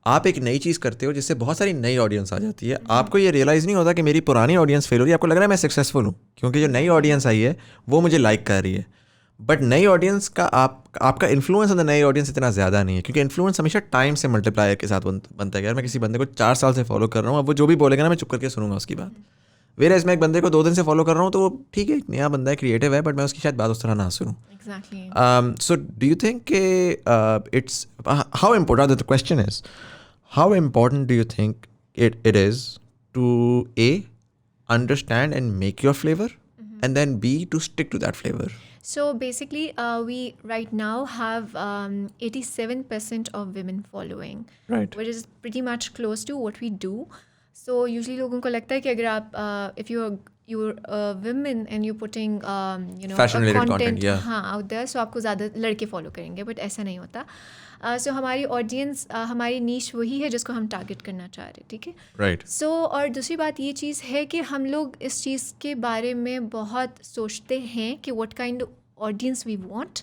आप एक नई चीज़ करते हो जिससे बहुत सारी नई ऑडियंस आ जाती है. आपको ये रियलाइज़ नहीं होता कि मेरी पुरानी ऑडियंस फेल हो रही है. आपको लग रहा है मैं सक्सेसफुल हूँ क्योंकि जो नई ऑडियंस आई है वो मुझे लाइक कर रही है. बट नई ऑडियंस का आपका इन्फ्लुएंस ऑन द नई ऑडियंस इतना ज़्यादा नहीं है, क्योंकि इन्फ्लुएंस हमेशा टाइम से मल्टीप्लाई के साथ बनता है. यार मैं किसी बंदे को 4 साल से फॉलो कर रहा हूँ, अब वो जो भी बोलेगा ना मैं चुप करके सुनूंगा उसकी बात. वेयर मैं एक बंदे को 2 दिन से फॉलो कर रहा हूँ तो वो ठीक है, एक नया बंदा है, क्रिएटिव है, बट मैं उसकी शायद बात उस तरह ना सुनूँ. Exactly. So do you think it's how important, the question is how important do you think it is to A, understand and make your flavor, and then B, to stick to that flavor? So basically, we right now have 87% of women following, Right. which is pretty much close to what we do. So usually लोगों को लगता है कि अगर आप if you're a women and you're putting you know Fashion related content, yeah. हाँ out there, so आपको ज़्यादा लड़के फॉलो करेंगे, बट ऐसा नहीं होता. So हमारी ऑडियंस हमारी नीश वही है जिसको हम टारगेट करना चाह रहे हैं, ठीक है. Right. सो और दूसरी बात ये चीज़ है कि हम लोग इस चीज़ के बारे में बहुत सोचते हैं कि what kind audience we want,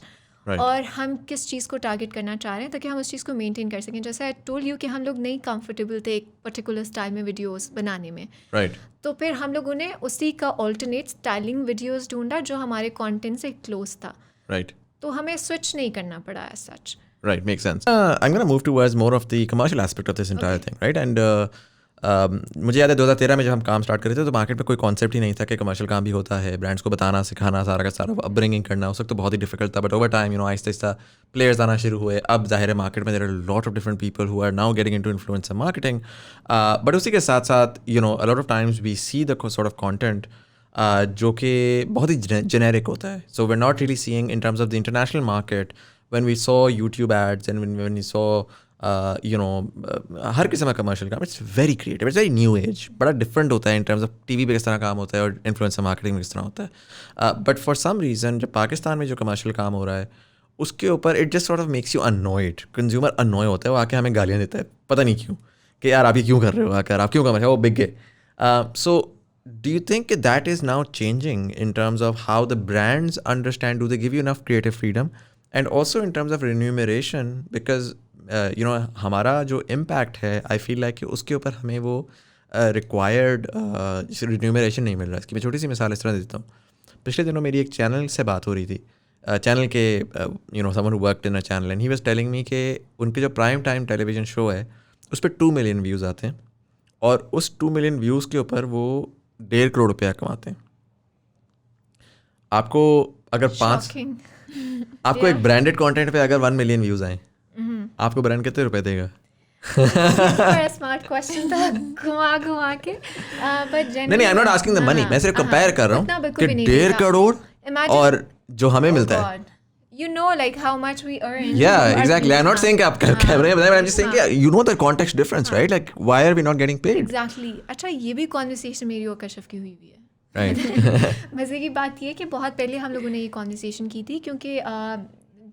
Right. और हम किस चीज़ को टारगेट करना चाह रहे हैं ताकि हम उस चीज़ को मेंटेन कर सकें. जैसे आई टोल्ड यू कि हम लोग नहीं कंफर्टेबल थे एक पर्टिकुलर स्टाइल में वीडियोस बनाने में, Right. तो फिर हम लोगों ने उसी का ऑल्टरनेट स्टाइलिंग वीडियोस ढूंढा जो हमारे कंटेंट से क्लोज था. Right. तो हमें स्विच नहीं करना पड़ा as such. Right, makes sense. I'm going to move towards more of the commercial aspect of this entire thing, right? And मुझे याद है 2013 में जब हम काम स्टार्ट कर रहे थे तो मार्केट में कोई कॉन्सेप्ट ही नहीं था कि कमर्शियल काम भी होता है, ब्रांड्स को बताना सिखाना सारा का सारा अपब्रिंगिंग करना उस वक्त तो बहुत ही डिफिकल्ट था, but over time Aahista Aahista players आना शुरू हुए. अब जाहिर है मार्केट में there are lot of different people who are now getting into influencer marketing, but उसी के साथ साथ a lot of times we see the sort of content जो कि बहुत ही जेनेरिक होता है. So we are not really seeing in terms of the international market when we saw YouTube ads and when we saw हर किस्म का commercial काम. It's very creative, it's very new age, बड़ा डिफरेंट होता है इन terms of TV पे किस तरह काम होता है और इन्फ्लुएंसर मार्केटिंग में किस तरह होता है. बट फॉर सम रीज़न जब पाकिस्तान में जो कमर्शियल काम हो रहा है उसके ऊपर it just sort of makes you annoyed. Consumer अनॉय होता है, वो आके हमें गालियाँ देता है पता नहीं क्यों कि यार आप ये क्यों कर रहे हो, आकर आप क्यों कमर्शियल वो बिग गए. सो do you think that is now changing in terms of how the brands understand, do they give you enough creative freedom, and also in terms of remuneration, because हमारा जो impact है I feel like कि उसके ऊपर हमें वो required remuneration नहीं मिल रहा है. इसकी मैं छोटी सी मिसाल इस तरह देता हूँ. पिछले दिनों मेरी एक चैनल से बात हो रही थी, चैनल के someone who worked in a channel, and he was telling me कि उनके जो प्राइम टाइम टेलीविज़न शो है उस पर 2 मिलियन व्यूज़ आते हैं और उस 2 मिलियन व्यूज़ के ऊपर वो 1.5 करोड़ रुपया कमाते हैं. आपको अगर आपको एक ब्रांडेड कंटेंट पे अगर 1 मिलियन व्यूज आए, आपको ब्रांड कितने रुपए देगा? बड़ा स्मार्ट क्वेश्चन था घुमा के. बट नहीं, I am not asking the money, मैं सिर्फ कंपेयर कर रहा हूँ कि 1.5 करोड़ और जो हमें मिलता है. You know like how much we earn. Yeah, exactly. I'm not saying कि आप कैमरे में बताएं, I'm just saying कि you know the context difference, right? Like why are we not getting paid? Exactly. अच्छा ये भी कॉन्वर्सेशन मेरी और कश्यप की हुई है. Right. मज़े की बात ये कि बहुत पहले हम लोगों ने ये कॉन्वर्सेशन की थी क्योंकि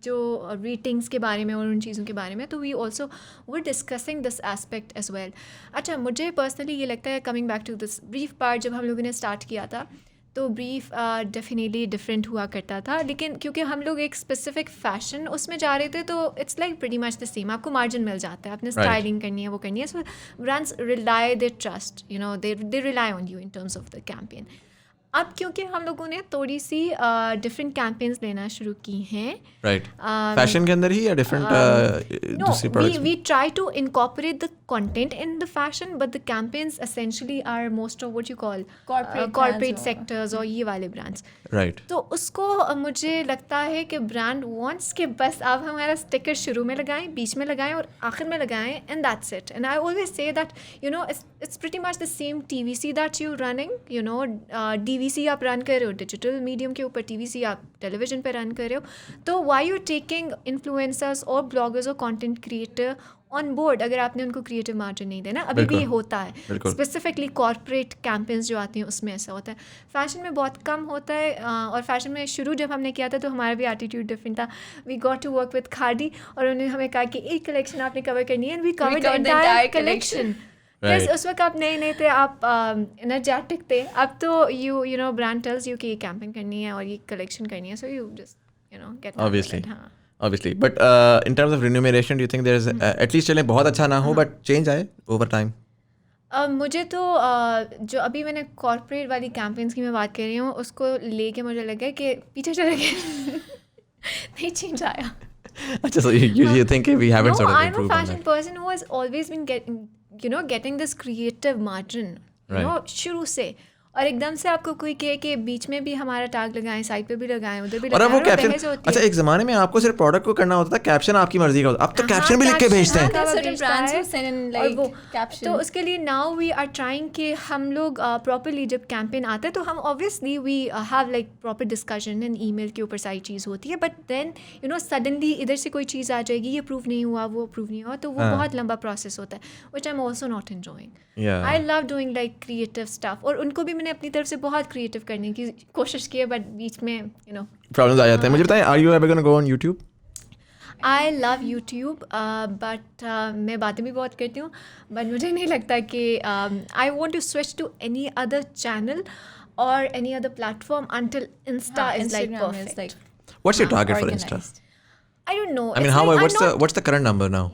जो रेटिंग्स के बारे में और उन चीज़ों के बारे में, तो we also were discussing this aspect as well. अच्छा मुझे पर्सनली ये लगता है, coming back to this brief part, जब हम लोगों ने स्टार्ट किया था तो ब्रीफ डेफिनेटली डिफरेंट हुआ करता था, लेकिन क्योंकि हम लोग एक स्पेसिफिक फ़ैशन उसमें जा रहे थे तो it's like pretty much the same. आपको मार्जिन मिल जाता है, आपने स्टाइलिंग करनी है वो करनी है. So brands rely they trust they rely on you in terms of the campaign. अब क्योंकि हम लोगों ने थोड़ी सी डिफरेंट कैंपेन्स लेना शुरू की हैं, राइट, फैशन के अंदर ही या डिफरेंट दूसरी products? We try to incorporate the content in the fashion, but the campaigns essentially are most of what you call corporate sectors और ये वाले ब्रांड्स. राइट. तो उसको मुझे लगता है कि ब्रांड वांट्स कि बस आप हमारा स्टिकर शुरू में लगाएं, बीच में लगाएं और आखिर में लगाएं, and that's it. And I always say that it's pretty much the same TVC that you running. DVC आप रन कर रहे हो डिजिटल मीडियम के ऊपर, TVC आप टेलीविज़न पे रन कर रहे हो. तो वाई यू टेकिंग इन्फ्लुएंसर्स और ब्लॉगर्स और कंटेंट क्रिएटर ऑन बोर्ड अगर आपने उनको क्रिएटिव मार्जिन नहीं देना? अभी भी ये होता है, स्पेसिफिकली कॉर्पोरेट कैंपेन्स जो आती हैं उसमें ऐसा होता है. फैशन में बहुत कम होता है. और फैशन में शुरू जब हमने किया था तो हमारा भी एटीट्यूड डिफरेंट था. We got to work with khadi और उन्होंने हमें कहा कि एक कलेक्शन आपने कवर करनी है, and we covered the entire collection. Yes, उस वक्त आप नए थे, आप एनर्जेटिक थे. अब तो you know brand tells you कि ये कैंपिंग करनी है और ये कलेक्शन करनी है, so you just get obviously, but in terms of remuneration, do you think there is at least चले बहुत अच्छा ना हो but change आए over time? मुझे तो जो अभी मैंने कॉर्पोरेट वाली कैंपेन्स की मैं बात कर रही हूँ उसको लेके मुझे लगा कि पीछे चले गए. नहीं चेंज आया. अच्छा, so you think we haven't sort of improved on that? I'm a fashion person who has always been getting this creative margin, शुरू से. और एकदम से आपको कोई कहे कि बीच में भी हमारा टैग लगाएं, साइड पे भी लगाएं, उधर भी लगाएं, और वो कैप्शन. अच्छा, एक ज़माने में आपको सिर्फ प्रोडक्ट को करना होता था, कैप्शन आपकी मर्जी का होता. अब तो कैप्शन भी लिख के भेजते हैं. तो उसके लिए नाउ वी आर ट्राइंग कि हम लोग प्रॉपरली जब कैंपेन आता है तो हम obviously we have like proper discussion and email के ऊपर सारी चीज़ होती है. बट देन सडनली इधर से कोई चीज़ आ जाएगी, ये अप्रूव नहीं हुआ, वो अप्रूव नहीं हुआ, तो वो बहुत लंबा प्रोसेस होता है, which I am also not enjoying. I love doing like creative stuff, और उनको भी मैंने अपनी तरफ से बहुत क्रिएटिव करने की कोशिश की है, बट बीच में प्रॉब्लम्स आ जाते हैं. मुझे बताएं, are you ever gonna go on YouTube? I love YouTube, but मैं बातें भी बहुत करती हूँ, बट मुझे नहीं लगता कि I want to switch to any other channel or any other platform until Insta is like perfect. What's your target for Insta? I don't know. I mean, what's the current number now?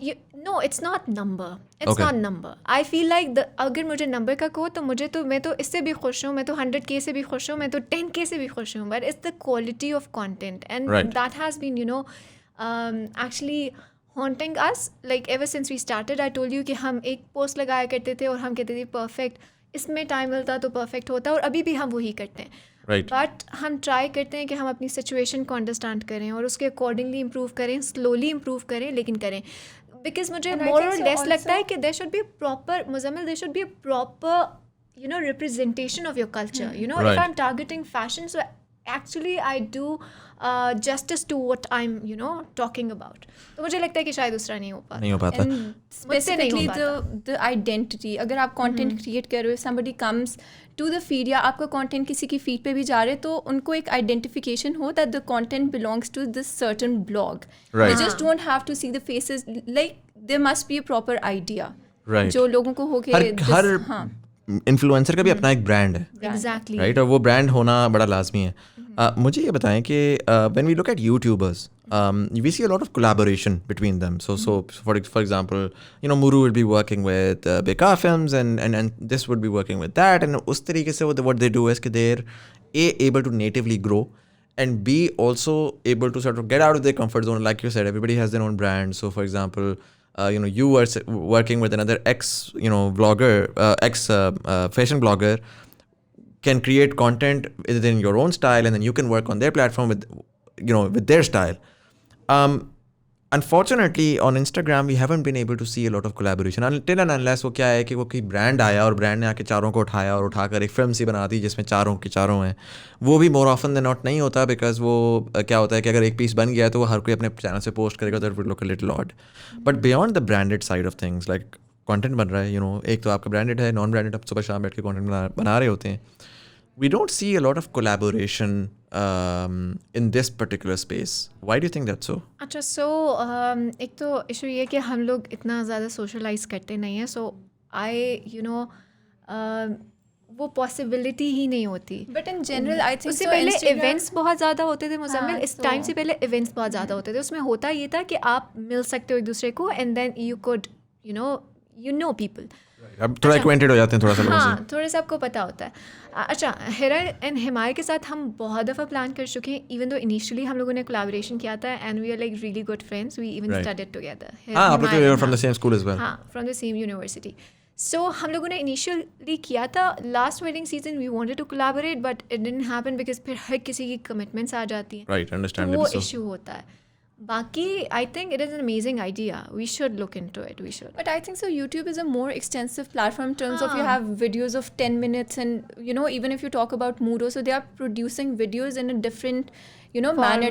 No, it's not number. It's not number. I feel like अगर मुझे number का कहो तो मैं तो इससे भी खुश हूँ, मैं तो 100K से भी खुश हूँ, मैं तो 10K से भी खुश हूँ, but it's the quality of content, and that has been actually haunting us like ever since we started. I told you कि हम एक पोस्ट लगाया करते थे और हम कहते थे परफेक्ट, इसमें टाइम मिलता तो परफेक्ट होता, और अभी भी हम वही करते हैं. Right. बट हम ट्राई करते हैं कि हम अपनी सिचुएशन को अंडरस्टैंड करें और उसके अकॉर्डिंगली इम्प्रूव करें, स्लोली इम्प्रूव करें, लेकिन करें. बिकॉज मुझे मोर और लेस लगता है कि there should be proper, Muzammil, there should be proper representation of your culture. If Right. I'm targeting fashion, so actually I do justice to what I'm talking about. तो मुझे लगता है कि शायद दूसरा नहीं हो पाता. And मुझसे नहीं हो specifically पाता. the identity, अगर आप content create कर रहे हो, somebody comes to the feed या आपका content किसी की feed पे भी जा रहे, तो उनको एक identification हो that the content belongs to this certain blog. Right. They just don't have to see the faces. Like there must be a proper idea. Right. जो लोगों को हो के हर इन्फ्लुएंसर का भी अपना एक ब्रांड है, Exactly. राइट, और वो ब्रांड होना बड़ा लाजमी है. मुझे ये बताएं कि when we look at YouTubers, we see a lot of collaboration between them. So for example, Muru will be working with Beka Films and this would be working with that, and उस तरीके से what they do is कि they're able to natively grow and be also able to sort of get out of their comfort zone. Like you said, everybody has their own brand. So for example, you were working with another vlogger, fashion blogger, can create content within your own style, and then you can work on their platform with their style. Unfortunately, on Instagram, we haven't been able to see a lot of collaboration until and unless वो क्या है कि वो कोई brand आया और brand ने आके चारों को उठाया और उठाकर एक फिल्म सी बना दी जिसमें चारों के चारों हैं. वो भी मोर ऑफन देन नॉट नहीं होता, बिकॉज वो क्या होता है कि अगर एक पीस बन गया है तो वो हर कोई अपने चैनल से पोस्ट करेगा, that would look a little odd. But beyond the branded side of things, like content बन रहा है, एक तो आपका ब्रांडेड है, नॉन ब्रांडेड, आप सुबह शाम बैठ के कंटेंट बना रहे होते हैं. We don't see a lot of collaboration in this particular space. Why do you think that's so? अच्छा, सो एक तो इशू ये कि हम लोग इतना ज़्यादा सोशलाइज करते नहीं हैं, सो वो पॉसिबिलिटी ही नहीं होती. But in general, I think उससे so पहले Instagram- इवेंट्स बहुत ज़्यादा होते थे मुजम्मिल. इस तो- टाइम से पहले इवेंट्स बहुत ज़्यादा होते थे. उसमें होता ये था कि आप मिल सकते हो एक दूसरे को, and then you could you know people. अब थोड़ा एक्वेंटेड हो जाते हैं थोड़ा सा लोगों से. हाँ, थोड़ा सा आपको पता होता है. अच्छा, हिरा एंड हिमायर के साथ हम बहुत दफ़ा प्लान कर चुके हैं, इवन दो इनिशियली हम लोगों ने कोलैबोरेशन किया था, and we are like really good friends, we even Right. Studied together. हाँ, आप लोग तो from the same school as well. हाँ, from the same university. So हम लोगों ने इनिशियली किया था. Last wedding season we wanted to collaborate, but it didn't happen because फिर हर किसी की कमिटमेंट्स आ जाती हैं. राइट, तो वो अंडरस्टैंडेबल. सो इशू होता है. बाकी I think it is an amazing idea. We should look into it. We should. But I think so YouTube is a more extensive platform in terms of you have videos of 10 minutes, and even if you talk about Muro, so they are producing videos in a different manner.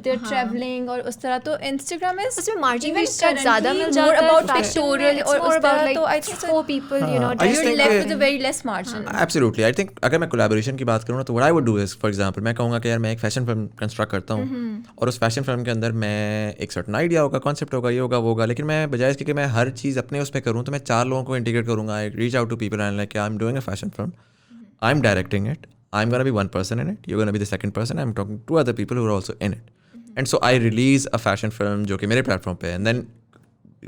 They're traveling और उस तरह. तो Instagram is उसमें margin even भी शायद ज़्यादा मिल currently जाता more है. about Fashion pictorial में और it's more उस about तरह. like तो I think so 4 people, I just you're think left that- with a very less margin. Absolutely. I think अगर मैं कोलैबोरेशन की बात करूँ ना, तो what I would do is, for example, मैं कहूँगा कि यार मैं एक फैशन फिल्म कंस्ट्रक्ट करता हूँ, और उस फैशन फिल्म के अंदर मैं एक सर्टन आइडिया होगा, कॉन्सेप्ट होगा, ये होगा, वो होगा, लेकिन मैं बजाय इसके कि मैं हर चीज़ अपने उस पर करूँ, तो मैं 4 लोगों को इंटीग्रेट करूँगा. I reach out to people and like, I am doing a fashion film, I am directing it, I'm going to be one person in it, you're going to be the second person, I'm talking to other people who are also in it. And so I release a fashion film जो कि मेरे platform पे है, and then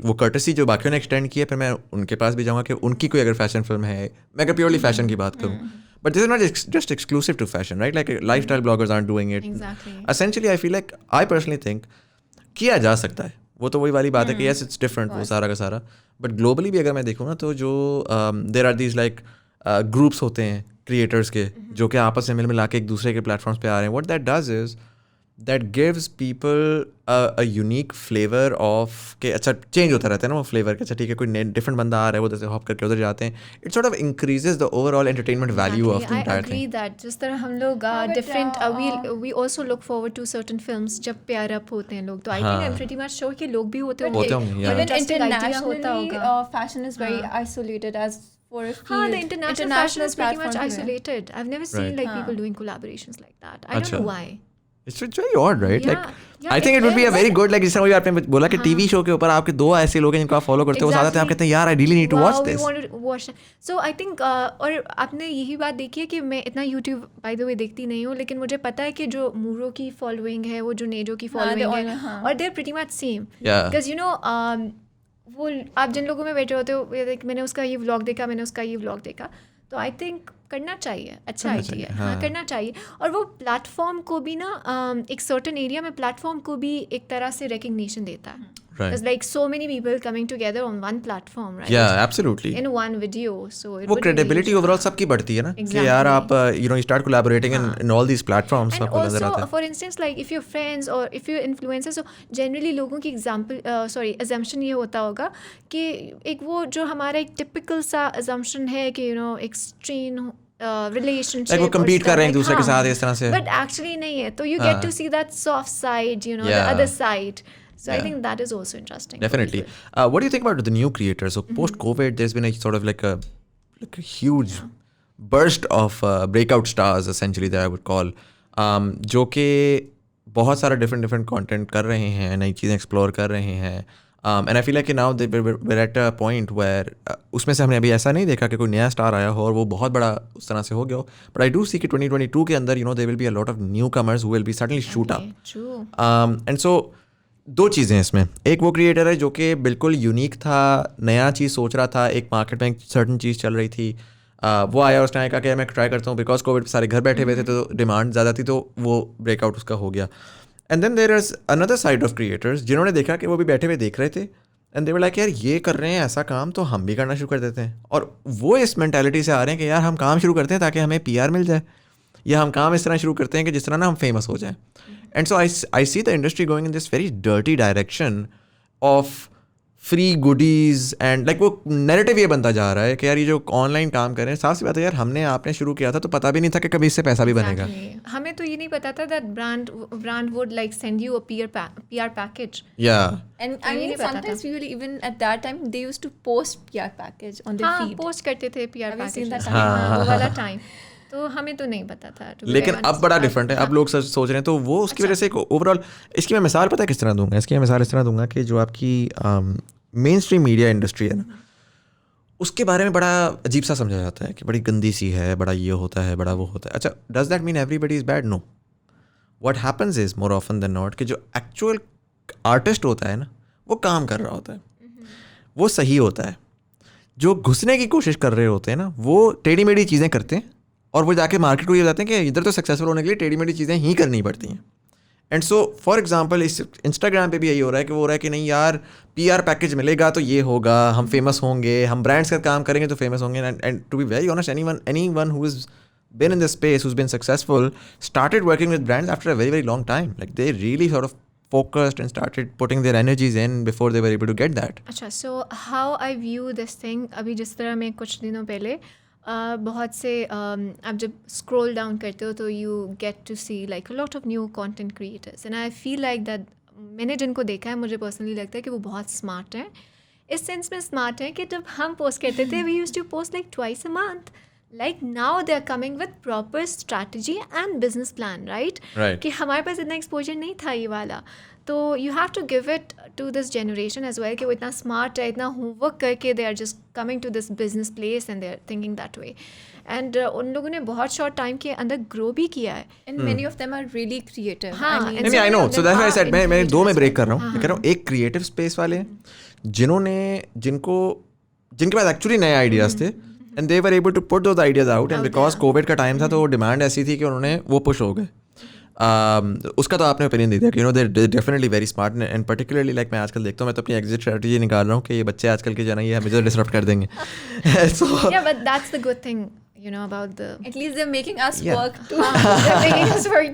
वो courtesy जो बाकियों ने extend की है, फिर मैं उनके पास भी जाऊँगा कि उनकी कोई अगर फैशन फिल्म है, मैं अगर प्योरली फैशन की बात करूँ. But this is not just exclusive to fashion, right? Like lifestyle bloggers aren't doing it. Exactly. Essentially, I feel like, I personally think किया जा सकता है. वो तो वही वाली बात है कि yes, it's different, वो सारा का सारा. But globally भी अगर मैं देखूँ ना, तो जो there are these like groups होते हैं क्रिएटर्स के, जो कि आपस में मिला के एक दूसरे के प्लेटफॉर्म्स पे आ रहे हैं. What that does is that gives people a unique flavour of के. अच्छा, चेंज होता रहता है ना वो फ्लेवर के. अच्छा ठीक है, कोई डिफरेंट बंदा आ रहा है, वो जैसे हॉप करके उधर जाते हैं. It sort of increases the overall entertainment value of the entire agree thing. that जिस तरह हम लोग different we also look forward to certain films जब पेयर अप होते हैं लोग, तो I think I am pretty much sure कि लोग भी होते होते होंगे, yeah. Even Interesting idea होता internationally, होगा. fashion is very isolated as for a field. हाँ, the international fashion is pretty much platform है. isolated. I've never seen Right. like people doing collaborations like that. I don't अच्छा. know why. It's very odd, right? Yeah, Like yeah, I think it it would be a is. very good, like जिस तरह आपने बोला कि TV show के ऊपर आपके 2 ऐसे लोग हैं जिनको आप फॉलो करते हो, वो साथ आप कहते हैं यार I really need to watch Wow, we this. wanted to watch that. So I think और आपने यही बात देखी है कि मैं इतना YouTube by the way देखती नहीं हूँ, लेकिन मुझे पता है कि जो मूरो की फॉलोइंग है, वो जो नेजो की फॉलोइंग है, और they're pretty much same. Yeah. Because वो आप जिन लोगों में बैठे होते हो, मैंने उसका ये व्लॉग देखा, मैंने उसका ये व्लॉग देखा, तो आई थिंक करना चाहिए. अच्छा आइडिया है. हाँ, करना चाहिए. और वो प्लेटफॉर्म को भी ना एक सर्टेन एरिया में प्लेटफॉर्म को भी एक तरह से रिकग्निशन देता है. Right. There's like so many people coming together on one platform, right? Yeah, absolutely. In one video, so it वो would credibility really- overall सबकी बढ़ती है ना कि Exactly. यार आप you start collaborating in all these platforms And आपको नजर आता also, है. for instance, like if you're friends or if you're influencers, so generally लोगों की assumption ये होता होगा कि एक वो जो हमारा एक typical सा assumption है कि extreme relationship. Like वो compete कर रहे हैं एक दूसरे के साथ इस तरह से. But actually नहीं है. So you get to see that soft side, the Yeah. other side. So I Yeah. think that is also interesting. for Definitely. people. What do you think about the new creators? So post-COVID, there's been a sort of like a huge burst of breakout stars, essentially, that I would call, जो कि बहुत सारा different content कर रहे हैं, नई चीज़ें explore कर रहे हैं. And I feel like now we're at a point where उसमें से हमने अभी ऐसा नहीं देखा कि कोई नया स्टार आया हो और वो बहुत बड़ा उस तरह से हो गया हो. But I do see कि 2022 के अंदर there will be a lot of newcomers who will be suddenly shoot up. Okay, true. And so दो चीज़ें हैं इसमें. एक वो क्रिएटर है जो कि बिल्कुल यूनिक था, नया चीज़ सोच रहा था, एक मार्केट में एक सर्टन चीज़ चल रही थी, वो आया उसने कहा कि मैं ट्राई करता हूँ, बिकॉज कोविड सारे घर बैठे हुए थे तो डिमांड ज़्यादा थी, तो वो ब्रेकआउट उसका हो गया. And then there is another side of creators जिन्होंने देखा कि वो भी बैठे हुए देख रहे थे एंड दे वर लाइक यार ये कर रहे हैं ऐसा काम तो हम भी करना शुरू कर देते हैं. और वो इस मेंटालिटी से आ रहे हैं कि यार हम काम शुरू करते हैं ताकि हमें PR मिल जाए, या हम काम इस तरह शुरू करते हैं कि जिस तरह ना हम फेमस हो जाएं. And so I see the industry going in this very dirty direction of free goodies and like वो नैरेटिव ये बनता जा रहा है कि यार ये जो ऑनलाइन काम कर रहे हैं, साफ सी बात है यार हमने आपने शुरू किया था तो पता भी नहीं था कि कभी इससे पैसा भी बनेगा. Exactly. हमें तो ये नहीं पता था that brand would like send you a PR package. या And I ये mean, नहीं पता sometimes we will even at that time they used to post PR package on their हाँ, feed. पोस्ट करते थे PR Have you seen package. that time? हाँ, वो वाला टाइम तो हमें तो नहीं पता था. to be लेकिन very अब honest. बड़ा डिफरेंट है. अब लोग सोच रहे हैं तो वो उसकी वजह से ओवरऑल इसकी मैं मिसाल पता है किस तरह दूंगा. इसकी मैं मिसाल इस तरह दूंगा कि जो आपकी मेन स्ट्रीम मीडिया इंडस्ट्री है ना, उसके बारे में बड़ा अजीब सा समझा जाता है कि बड़ी गंदी सी है, बड़ा ये होता है, बड़ा वो होता है. अच्छा, does that mean everybody is bad? No. What happens is more often than not कि जो एक्चुअल आर्टिस्ट होता है ना, वो काम कर रहा होता है, वो सही होता है. जो घुसने की कोशिश कर रहे होते हैं ना, वो टेढ़ी मेढ़ी चीज़ें करते हैं और वो जाके मार्केट को ये बताते हैं कि इधर तो सक्सेसफुल होने के लिए टेढ़ी मेढ़ी चीज़ें ही करनी पड़ती हैं. एंड सो फॉर एग्जांपल इस इंस्टाग्राम पे भी यही हो रहा है कि वो हो रहा है कि नहीं यार PR पैकेज मिलेगा तो ये होगा, हम फेमस होंगे, हम ब्रांड्स का काम करेंगे तो फेमस होंगे. And to be very honest, anyone who is been in this space, who's been successful, started working with brands after a very, very long time. Like they really sort of focused and started putting their energies in before they were able to get that. अच्छा, so how I view this thing, अभी जिस तरह मैं कुछ दिनों पहले बहुत से आप जब स्क्रॉल डाउन करते हो तो you get to see like lot of new content creators and I feel like that मैंने जिनको देखा है मुझे पर्सनली लगता है कि वो बहुत स्मार्ट हैं. इस सेंस में स्मार्ट हैं कि जब हम पोस्ट करते थे we used to post like twice a month. Like now they are coming with proper strategy and business plan, right? Right. कि हमारे पास इतना exposure नहीं था ये वाला. तो you have to give it to this generation as well कि वो इतना smart है, इतना homework करके they are just coming to this business place and they are thinking that way. And उन लोगों ने बहुत short time के अंदर grow भी किया है. And many of them are really creative. हाँ, I mean, and नहीं, I know. So that's why I said मैं influencers दो में as ब्रेक कर well. रहा हूँ. मैं कह रहा हूँ एक क्रिएटिव स्पेस वाले जिनके पास एक्चुअली नए आइडियाज थे and they were able to put those ideas out. And because Covid का टाइम था तो डिमांड ऐसी थी कि उन्होंने वो पुश हो गए. उसका तो आपने ओपिनियन दे दिया कि they definitely very smart. And particularly like मैं आजकल देखता हूँ, मैं तो अपनी एग्जिट स्ट्रेटजी निकाल रहा हूँ कि ये बच्चे आजकल के जाना ये हमें जो डिसरप्ट कर देंगे. So Yeah, but that's the good thing, you know, about the at least they're making us Yeah. work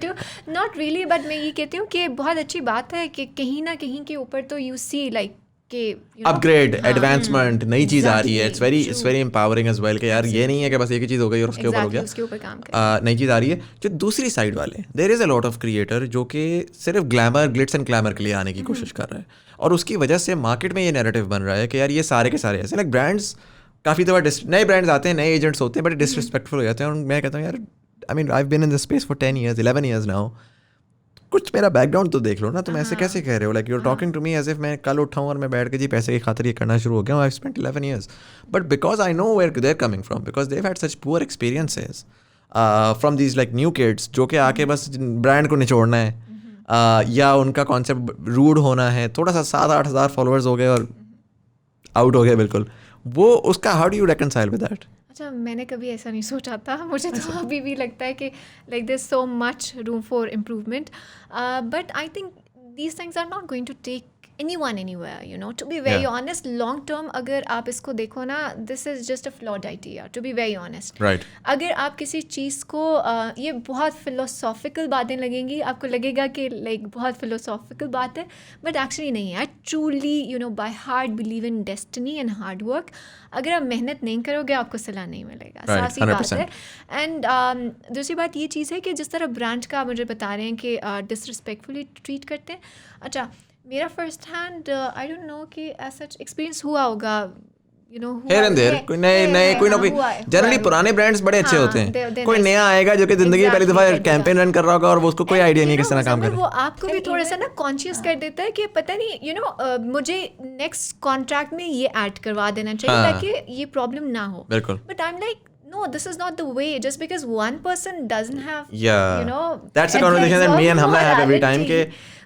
too. Not really, but मैं ये कहती हूँ कि बहुत अच्छी बात है कि कहीं ना कहीं के ऊपर तो यू सी लाइक कि अपग्रेड, एडवांसमेंट, नई चीज़ आ रही है. Exactly, it's very empowering as well कि यार ये नहीं है कि बस एक ही चीज़ हो गई और उसके ऊपर हो गया. उसके ऊपर काम कर. नई चीज़ आ रही है. जो दूसरी साइड वाले, there is a lot of creator जो कि सिर्फ ग्लैमर, ग्लिट्स एंड ग्लैमर के लिए आने की कोशिश कर रहे हैं और उसकी वजह से मार्केट में ये नैरेटिव बन रहा है कि यार ये सारे के सारे ऐसे लाइक ब्रांड्स काफ़ी दफ़ा नए ब्रांड्स आते हैं, नए एजेंट्स होते हैं, बड़े डिसरिस्पेक्टफुल हो जाते हैं. और मैं कहता हूँ यार I mean I have been in this space for 10 years, 11 years now. कुछ मेरा बैकग्राउंड तो देख लो ना. तुम ऐसे कैसे कह रहे हो like you are talking to me as if मैं कल उठाऊँ और मैं बैठ के जी पैसे की खातिर ये करना शुरू हो गया. I spent 11 years but because I know where they are coming from, because they had such poor experiences from these like new kids जो कि आके बस ब्रांड को निचोड़ना है या उनका कॉन्सेप्ट रूड होना है. थोड़ा सा 7-8 हज़ार फॉलोअर्स हो गए और आउट हो गए बिल्कुल. वो उसका how do you reconcile with that? अच्छा, मैंने कभी ऐसा नहीं सोचा था. मुझे तो अभी भी लगता है कि like there so much room for improvement, but I think these things are not going to take anyone anywhere, you know, to be very honest, long term अगर आप इसको देखो ना, this is just a flawed idea, to be very honest. Right. अगर आप किसी चीज़ को ये बहुत philosophical बातें लगेंगी, आपको लगेगा कि like बहुत philosophical बात है, but actually नहीं है. I truly, you know, by heart believe in destiny and hard work. अगर आप मेहनत नहीं करोगे आपको सलाह नहीं मिलेगा. Right, सासी बात है. एंड दूसरी बात ये चीज़ है कि जिस तरह ब्रांड का मुझे बता रहे हैं कि डिसरिस्पेक्टफुली ट्रीट करते हैं. अच्छा, मेरा first hand I don't know कि ऐसा एक्सपीरियंस हुआ होगा, you know, Here and there, कोई नए कोई ना कोई जनरली पुराने ब्रांड्स बड़े अच्छे होते हैं. कोई नया आएगा जो कि जिंदगी में पहली दफा कैंपेन रन कर रहा होगा और वो उसको कोई आइडिया नहीं किस तरह काम कर रहा है. वो आपको भी थोड़ा सा ना कॉन्शियस कर देता है कि पता नहीं, यू नो, मुझे नेक्स्ट कॉन्ट्रैक्ट में ये ऐड करवा देना चाहिए ताकि ये प्रॉब्लम ना हो. बिल्कुल. But I am like, no, this is not the way. Just because one person doesn't have, Yeah. you know, That's a conversation that me and Hamla have every time के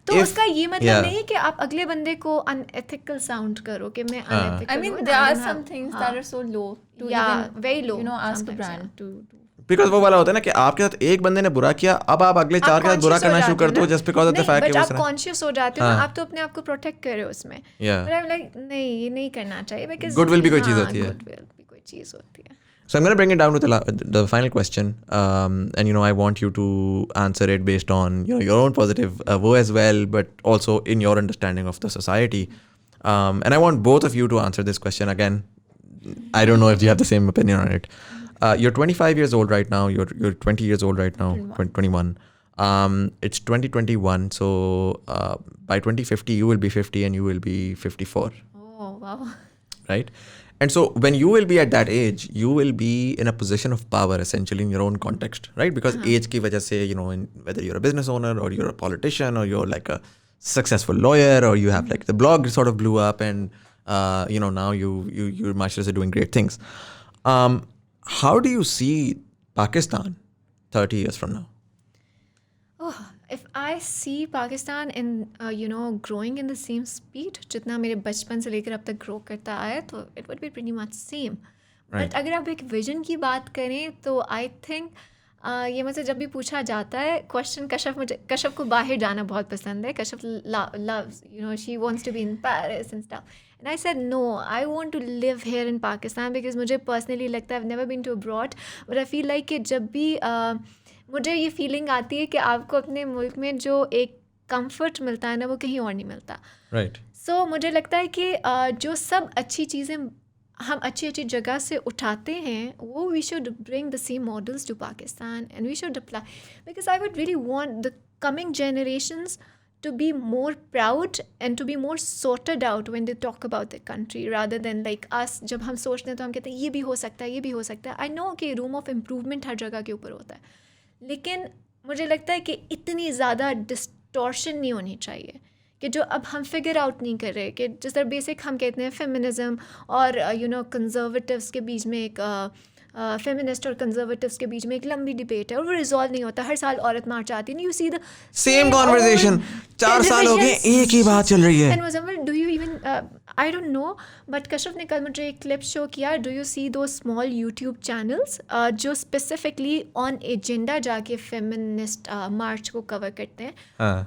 तो if- उसका ये मतलब नहीं है कि आप अगले बंदे को unethical sound करो कि मैं unethical I mean, हूँ, there I are don't some have- things that are so low to Yeah, even, very low you know, ask a sometimes, brand to do. Because वो वाला होता है ना कि आपके साथ एक बंदे ने बुरा किया, अब आप अगले चार के साथ बुरा करना शुरू करते हो just because of the fact कि आप कॉन्शियस हो जाते हो ना, आप तो अपने आप को प्रोटेक्ट कर रहे हो उसमें. Yeah. But I'm like, नहीं, ये नहीं करना चाहिए because Goodwill भी कोई चीज़ होती है. Goodwill भी कोई चीज़ होती है. So I'm going to bring it down to the final question, and you know I want you to answer it based on your own positive woe as well, but also in your understanding of the society. And I want both of you to answer this question again. I don't know if you have the same opinion on it. You're 25 years old right now. You're 20 years old right now. 21. It's 2021. So by 2050 you will be 50 and you will be 54. Oh wow. Right? And so when you will be at that age, you will be in a position of power essentially in your own context, right? Because age ki wajah se, you know, whether you're a business owner or you're a politician or you're like a successful lawyer or you have like the blog sort of blew up and, you know, now you're masters are doing great things. How do you see Pakistan 30 years from now? Oh, if I see Pakistan in, you know, growing in the same speed जितना मेरे बचपन से लेकर अब तक grow करता आया, तो it would be pretty much same. But अगर आप एक विजन की बात करें तो I think ये मुझसे जब भी पूछा जाता है क्वेश्चन, कश्यप को बाहर जाना बहुत पसंद है. Kashyap loves, you know, she wants to be in Paris and stuff. And I said no, I want to live here in Pakistan because मुझे personally लगता है I've never been to abroad, but I feel like कि जब भी मुझे ये feeling आती है कि आपको अपने मुल्क में जो एक कंफर्ट मिलता है ना, वो कहीं और नहीं मिलता. Right. So मुझे लगता है कि जो सब अच्छी चीज़ें हम अच्छी जगह से उठाते हैं, वो we should bring the same models to Pakistan and we should apply, because I would really want the coming generations to be more proud and to be more sorted out when they talk about the country rather than like us. जब हम सोचते हैं तो हम कहते हैं ये भी हो सकता है, ये भी हो सकता है. I know कि room of improvement हर जगह के ऊपर होता है, लेकिन मुझे लगता है कि इतनी ज़्यादा डिस्टॉर्शन नहीं होनी चाहिए कि जो अब हम फिगर आउट नहीं कर रहे, कि जिस तरह बेसिक हम कहते हैं फेमिनिज़म और यू नो कंजर्वेटिव्स के बीच में एक फेमिनिस्ट और कंजर्वेटिव्स के बीच में एक लंबी डिबेट है और वो रिजॉल्व नहीं होता. हर साल औरत मार्च आती है, you see the same conversation 4 साल हो गए, एक ही बात चल रही है. And Muzammil, do you even, I don't know, but Kashyap ने कल मुझे एक क्लिप शो किया. डू यू सी दो स्मॉल यूट्यूब चैनल्स जो स्पेसिफिकली ऑन एजेंडा जाके फेमिनिस्ट मार्च को कवर करते हैं?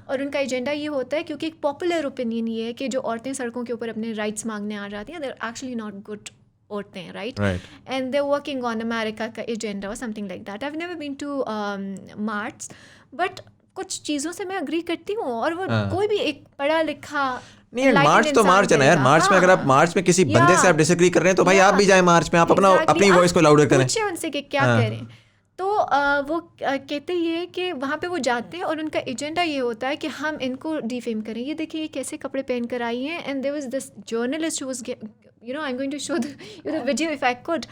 और उनका एजेंडा ये होता है, क्योंकि एक पॉपुलर ओपिनियन ये है कि जो औरतें सड़कों के ऊपर अपने राइट्स मांगने आ जाती हैं, they are actually not good औरतें, right? And they are working on America का agenda or something like that. I have never been to march, but कुछ चीज़ों से मैं अग्री करती हूँ. और वो कोई भी एक पढ़ा लिखा नहीं, मार्च तो मार्च है ना यार. मार्च में अगर आप मार्च में किसी बंदे से आप डिसएग्री कर रहे हैं तो भाई आप भी जाएं मार्च में, आप अपना अपनी वॉइस को लाउडर करें. पूछे उनसे कि क्या करें, तो वो कहते ये है कि वहाँ पे वो जाते हैं और उनका एजेंडा ये होता है कि हम इनको डिफेम करें. ये देखिए ये कैसे कपड़े पहन कर आई हैं. And there was this journalist who was, you know, I'm going to show you the video if I could,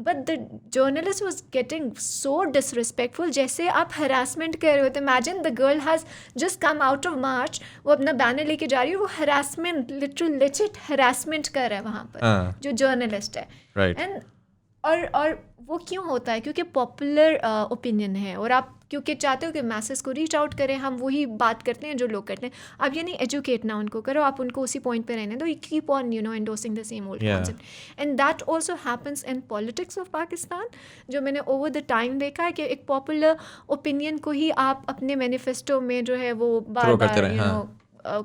but the journalist was getting so disrespectful. जैसे आप harassment कर रहे हो, तो imagine the girl has just come out of march, वो अपना banner लेके जा रही है, वो harassment, literal legit harassment कर रहा है वहाँ पर जो journalist है. Right. And और वो क्यों होता है? क्योंकि पॉपुलर ओपिनियन है और आप क्योंकि चाहते हो कि मैसेज को रीच आउट करें. हम वही बात करते हैं जो लोग करते हैं. आप ये नहीं एजुकेट ना उनको करो, आप उनको उसी पॉइंट पे रहने दो. You keep on, you know, endorsing the same old concept. And that also happens in politics of Pakistan. जो मैंने ओवर द टाइम देखा है कि एक पॉपुलर ओपिनियन को ही आप अपने मैनिफेस्टो में जो है वो बार बार, यू नो,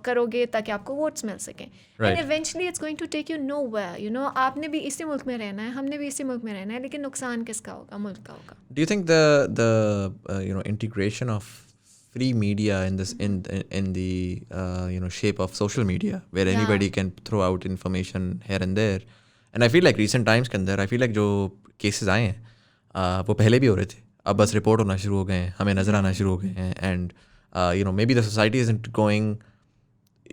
करोगे ताकि आपको वोट्स मिल सकें, Right. And eventually it's going to take you nowhere, you know. आपने भी इसी मुल्क में रहना है, हमने भी इसी मुल्क में रहना है, लेकिन नुकसान किसका होगा? मुल्क का होगा. Do you think the integration of free media in this in the shape of social media where anybody can throw out information here and there, and I feel like recent times के अंदर I feel like जो cases आए हैं वो पहले भी हो रहे थे, अब बस रिपोर्ट होना शुरू हो गए हैं, हमें नज़र आना शुरू हो गए हैं, and maybe the society isn't going,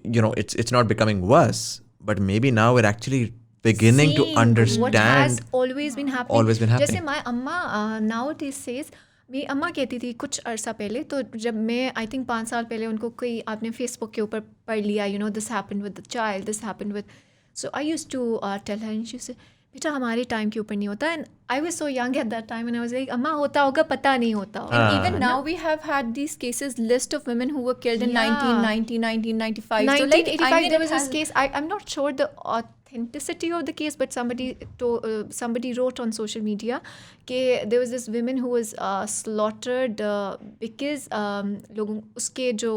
it's not becoming worse, but maybe now we're actually beginning to Seeing understand what has always been happening. Always been happening. जैसे my अम्मा nowadays says, मेरी अम्मा कहती थी कुछ अरसा पहले, तो जब मैं आई थिंक 5 साल पहले उनको कोई आपने फेसबुक के ऊपर पढ़ लिया, this happened with the child, this happened with, so I used to tell her and she said, बेटा हमारे टाइम के ऊपर नहीं होता. And I was so young at that time and I was like, अम्मा होता होगा, पता नहीं होता होगा. And even now we have had these cases, list of women who were killed in 1990, 1995. So like, 1985 there was this case. I'm not sure the authenticity of the case, but somebody wrote on social media that there was this woman who was slaughtered because लोगों उसके जो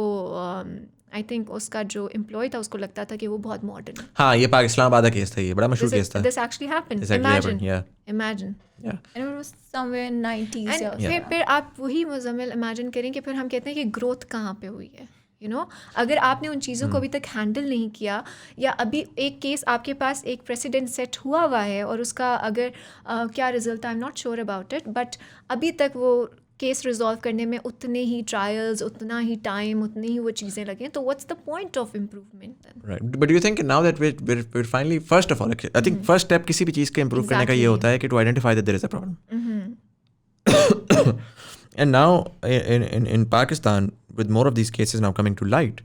I think उसका जो employ था उसको लगता था कि वो बहुत मॉडर्न है. हाँ, ये इस्लामाबाद का केस था, ये बड़ा मशहूर केस था. This actually happened. This actually happened, yeah. Imagine. Yeah. And it was somewhere in 90s. And फिर आप वही मुज़म्मिल इमेजिन करें कि फिर हम कहते हैं कि ग्रोथ कहाँ पे हुई है. अगर आपने उन चीज़ों को अभी तक हैंडल नहीं किया, या अभी एक केस आपके पास एक प्रेसिडेंट सेट हुआ है और उसका अगर क्या result, I am not sure about it, but अभी तक वो केस रिजॉल्व करने में उतने ही ट्रायल्स, उतना ही टाइम, उतनी ही वो चीज़ें लगें, तो what's the point of improvement then? Right. But do you think now that we're finally, first of all, I think first step किसी भी चीज़ के improve करने का ये होता है कि to identify that there is a problem. And now in Pakistan, with more of these cases now coming to light,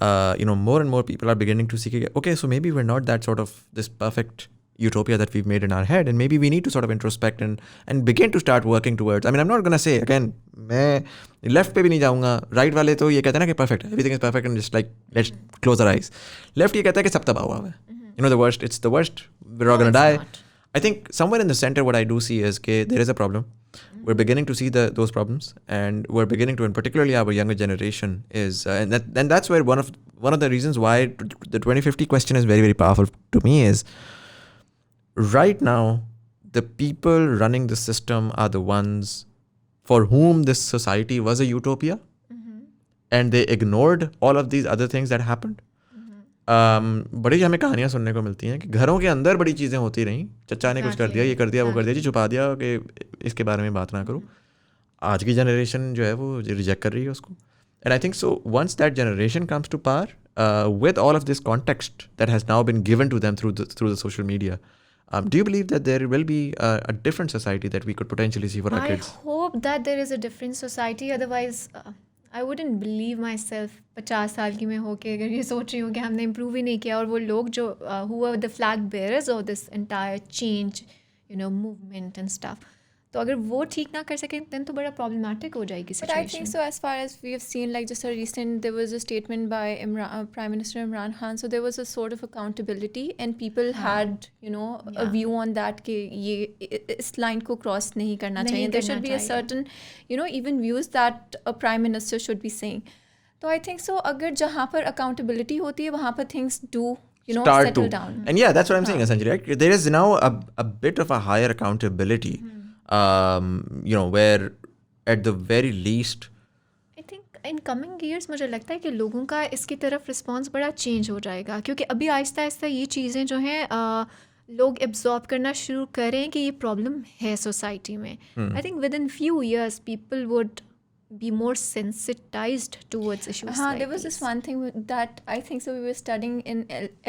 more and more people are beginning to see, okay, so maybe we're not that sort of this perfect utopia that we've made in our head, and maybe we need to sort of introspect and begin to start working towards. I mean, I'm not going to say again, मैं left पे भी नहीं जाऊँगा. Right वाले तो ये कहते हैं ना कि perfect, everything is perfect and just like let's close our eyes. Left ये कहता है कि सब तबाह हुआ है. The worst, it's the worst. We're all going to die. Not. I think somewhere in the center, what I do see is that there is a problem. We're beginning to see those problems, and we're beginning to, and particularly our younger generation is, and that's where one of the reasons why the 2050 question is very, very powerful to me is, right now, the people running the system are the ones for whom this society was a utopia, and they ignored all of these other things that happened. बड़ी हमें कहानियाँ सुनने को मिलती हैं कि घरों के अंदर बड़ी चीज़ें होती रहीं, चचा ने कुछ कर दिया, ये कर दिया, वो कर दिया, जी छुपा दिया कि इसके बारे में बात ना करो. आज की जनरेशन जो है वो रिजेक्ट कर रही है उसको. And I think so once that generation comes to power with all of this context that has now been given to them through the social media, do you believe that there will be a different society that we could potentially see for our kids? I hope that there is a different society. Otherwise, I wouldn't believe myself 50 साल की मैं होके अगर ये सोच रही हूँ कि हमने इम्प्रूव ही नहीं किया, और वो लोग जो who are the flag bearers of this entire change, movement and stuff, तो अगर वो ठीक ना कर सकें then तो बड़ा problematic हो जाएगी But I think situation. so, as far as we have seen, like just a recent, there was a statement by Prime Minister Imran Khan, so there was a sort of accountability, and people had, a view on that कि ये इस line को cross नहीं करना चाहिए. There should be a certain, even views that a Prime Minister should be saying. So I think so, अगर जहाँ पर accountability होती है वहाँ पर things do, Start settle to. down. And yeah, that's what I'm saying essentially. Right? There is now a bit of a higher accountability, where at the very least, I think in coming years मुझे लगता है कि लोगों का इसकी तरफ response बड़ा change हो जाएगा, क्योंकि अभी आहिस्ता आहिस्ता ये चीज़ें जो हैं लोग एब्जॉर्ब करना शुरू करें कि ये प्रॉब्लम है सोसाइटी में. I think with in few years people would be more sensitized towards issues like there was these. this one thing that I think so we were studying in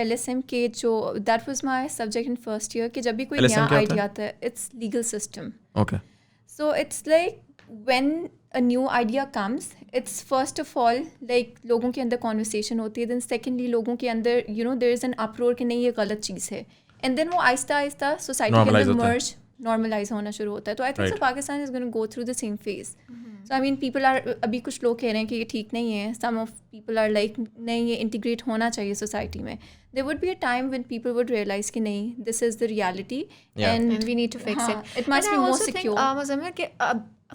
LSM के जो that was my subject in first year कि जब भी कोई LSM नया idea आता है, it's legal system. okay. So it's like when a new idea comes, it's first of all like लोगों के अंदर conversation होती है, then secondly लोगों के अंदर there is an uproar कि नहीं ये गलत चीज़ है, and then वो आहिस्ता आहिस्ता society के अंदर नॉर्मलाइज होना शुरू होता है. तो I think so Pakistan is going to go through the same phase. So I mean people are, अभी कुछ लोग कह रहे हैं कि ये ठीक नहीं है. Some of people are like नहीं, ये इंटीग्रेट होना चाहिए सोसाइटी में. There would be a time when people would realise कि नहीं, this is the reality and we need to fix it. It must And be I more also think, secure. Muzammil, कि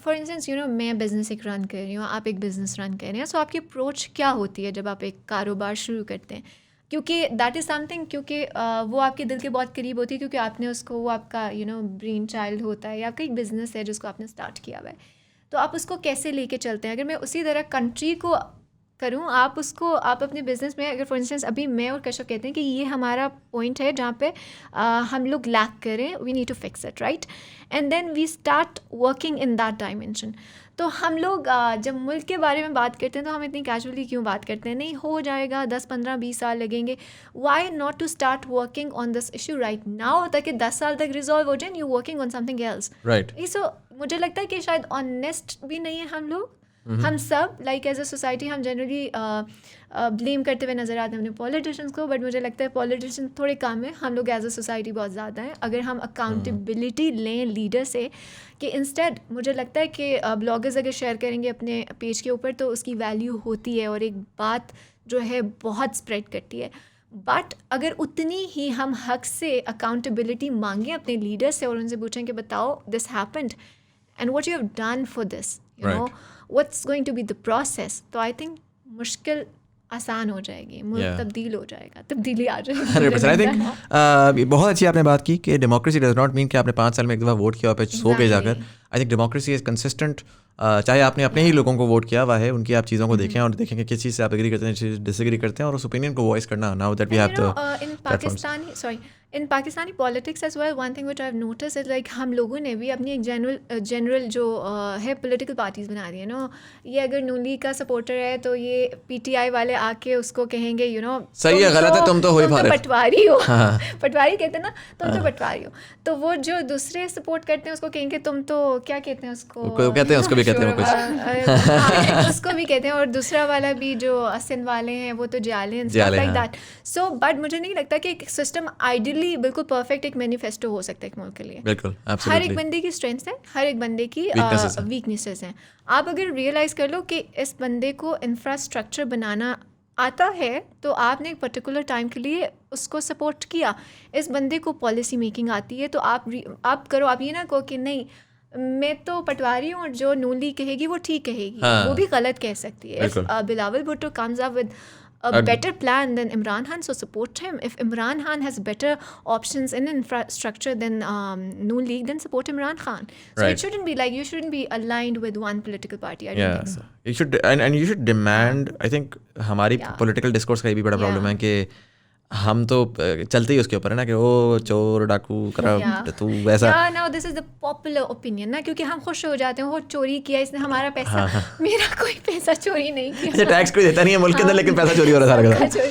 for instance मैं business एक run कर रही हूँ, आप एक बिज़नेस रन कर रहे हैं, सो आपकी अप्रोच क्या होती है जब आप एक कारोबार शुरू करते हैं? क्योंकि दैट इज़ समथिंग, क्योंकि वो आपके दिल के बहुत करीब होती है, क्योंकि आपने उसको, वो आपका ब्रेन चाइल्ड होता है, या आपका एक बिज़नेस है जिसको आपने स्टार्ट किया हुआ है. तो आप उसको कैसे लेके चलते हैं? अगर मैं उसी तरह कंट्री को करूँ, आप अपने बिज़नेस में, अगर फॉर इंस्टेंस अभी मैं और कश्यप कहते हैं कि ये हमारा पॉइंट है जहाँ पे हम लोग लैक करें, we need to fix it, right? And then we start working in that dimension. तो हम लोग जब मुल्क के बारे में बात करते हैं तो हम इतनी कैजुअली क्यों बात करते हैं? नहीं हो जाएगा, 10 15 20 साल लगेंगे. Why not to start working on this issue right now, ताकि 10 साल तक रिजॉल्व हो जाए, you working on something else, right? So मुझे लगता है कि शायद ऑनेस्ट भी नहीं है हम लोग. हम सब लाइक एज अ सोसाइटी हम जनरली ब्लेम करते हुए नज़र आते हैं अपने पॉलिटिशियंस को, बट मुझे लगता है पॉलिटिशियन थोड़े कम है, हम लोग एज अ सोसाइटी बहुत ज़्यादा हैं. अगर हम अकाउंटेबिलिटी लें लीडर से, कि इंस्टेड मुझे लगता है कि ब्लॉगर्स अगर शेयर करेंगे अपने पेज के ऊपर तो उसकी वैल्यू होती है और एक बात जो है बहुत स्प्रेड करती है. बट अगर उतनी ही हम हक से अकाउंटेबिलिटी मांगें अपने लीडर से और उनसे पूछें कि बताओ this happened and what you have done for this, you know what's going to be the process, तो आई थिंक मुश्किल आसान हो जाएगी, मुल्क तब्दील हो जाएगा, तब्दीली आ जाएगी. 100%. आई थिंक बहुत अच्छी आपने बात की कि डेमोक्रेसी डज नॉट मीन कि आपने 5 साल में एक दफ़ा वोट किया और फिर सो के जाकर. I think democracy is consistent. चाहे आपने अपने ही लोगों को वोट किया हुआ है, उनकी आप चीज़ों को देखें और देखें कि किस चीज़ से आप एग्री करते हैं, डिसएग्री करते हैं, और उस ओपिनियन को वॉइस करना. Now that we have the in Pakistani politics as well, one thing which I've noticed is like हम लोगों ने भी अपनी एक जनरल जो है पॉलिटिकल पार्टीज़ बना दी है ना. ये अगर नून लीग का सपोर्टर है तो ये PTI वाले आके उसको कहेंगे सही है, गलत है, तुम तो पटवारी हो. पटवारी कहते हैं ना, तुम तो पटवारी हो. तो वो जो दूसरे सपोर्ट करते हैं उसको कहेंगे तुम तो क्या कहते हैं उसको कहते हैं, उसको भी कहते हैं कुछ उसको भी कहते हैं. और दूसरा वाला भी जो सिंध वाले हैं वो तो जाले लाइक दैट. सो बट मुझे नहीं लगता कि एक सिस्टम आइडियली बिल्कुल परफेक्ट एक मैनिफेस्टो हो सकता है एक मुल्क के लिए. बिल्कुल, हर एक बंदे की स्ट्रेंथ्स है, हर एक बंदे की वीकनेसेस हैं. आप अगर रियलाइज़ कर लो कि इस बंदे को इंफ्रास्ट्रक्चर बनाना आता है तो आपने एक पर्टिकुलर टाइम के लिए उसको सपोर्ट किया. इस बंदे को पॉलिसी मेकिंग आती है तो आप करो. आप ये ना कहो कि नहीं मैं तो पटवारी हूँ और जो नून लीग कहेगी वो ठीक कहेगी, वो भी गलत कह सकती है. If Bilawal Bhutto comes up with a better plan than Imran Khan, so support him. If Imran Khan has better options in infrastructure than Noon League, then support Imran Khan. So it shouldn't be like, you shouldn't be aligned with one political party. I don't think so. You should, and you should demand, I think हमारी political discourse का ये भी बड़ा problem है कि हम तो चलते ही उसके ऊपर है ना कि वो चोर डाकू करप्ट तू वैसा. Now this is the popular opinion ना, क्योंकि हम खुश हो जाते हैं वो चोरी किया इसने हमारा पैसा. मेरा कोई पैसा चोरी नहीं किया. टैक्स कोई देता नहीं है मुल्क के अंदर, लेकिन पैसा चोरी हो रहा है सारा का.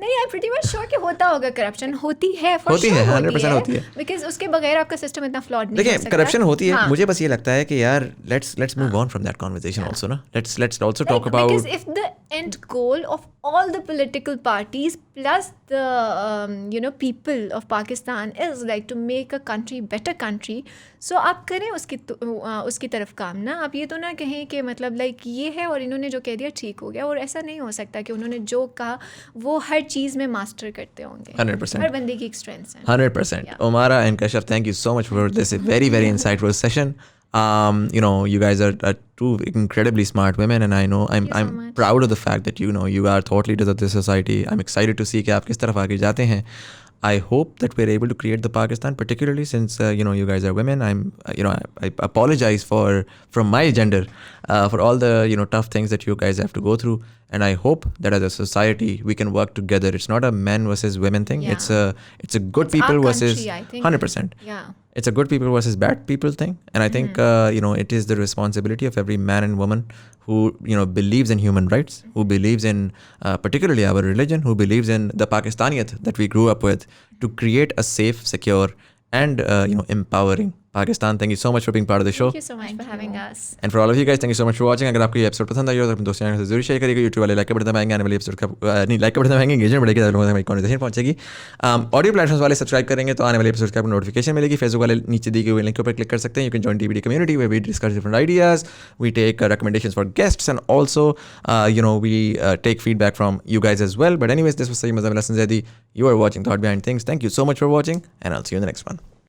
नहीं, आई प्रीटी मच श्योर कि होता होगा. करप्शन होती है, 100% होती है, बिकॉज उसके बगैर आपका सिस्टम इतना फ्लॉड नहीं. देखिए करप्शन होती है. मुझे बस ये लगता है कि यार let's move on from that conversation also ना. Let's also talk about, because if the end goal of all the political parties plus the people of Pakistan is like to make a country better country, so आप करें उसकी तरफ काम ना. आप ये तो ना कहें कि मतलब लाइक ये है और इन्होंने जो कह दिया ठीक हो गया, और ऐसा नहीं हो सकता कि उन्होंने जो कहा वो हर चीज़ में मास्टर करते होंगे. 100%. हर बंदे की एक स्ट्रेंथ्स है. 100%. Umara and Kashyap, thank you so much for this very insightful session. You guys are two incredibly smart women, and I know I'm proud of the fact that you are thought leaders of this society. I'm excited to see कि आप किस तरफ आगे जाते हैं. I hope that we're able to create the Pakistan, particularly since you guys are women. I apologize from my gender for all the tough things that you guys have to go through, and I hope that as a society we can work together. It's not a men versus women thing. Yeah. It's a good people versus country, I think. 100%. Yeah. It's a good people versus bad people thing, and I think it is the responsibility of every man and woman who believes in human rights, who believes in particularly our religion, who believes in the Pakistaniyat that we grew up with, to create a safe, secure, and empowering Pakistan. Thank you so much for being part of the show. Thank you so much for having us. And for all of you guys, thank you so much for watching. अगर आपको ये episode पसंद आई हो तो अपने दोस्तों से जरूर शेयर करिएगा. YouTube वाले लाइक का बटन दबाएंगे, आने वाले एपिसोड का नहीं लाइक का बटन दबाएंगे, एंगेजमेंट बढ़ेगी, लोगों तक हमारी कॉन्वर्सेशन पहुंचेगी. ऑडियो प्लेटफॉर्म्स वाले सब्सक्राइब करेंगे तो आने वाले एपिसोड की आपको नोटिफिकेशन मिलेगी. फेसबुक वाले नीचे दिए हुए लिंक पर क्लिक कर सकते हैं. You can join TBD community where we discuss different ideas, we take recommendations for guests, and also we take feedback from you guys as well. But anyways, this was Sayyid Muzammil Hassan Zaidi. You are watching Thought Behind Things. Thank you so much for watching, and I'll see you in the next one.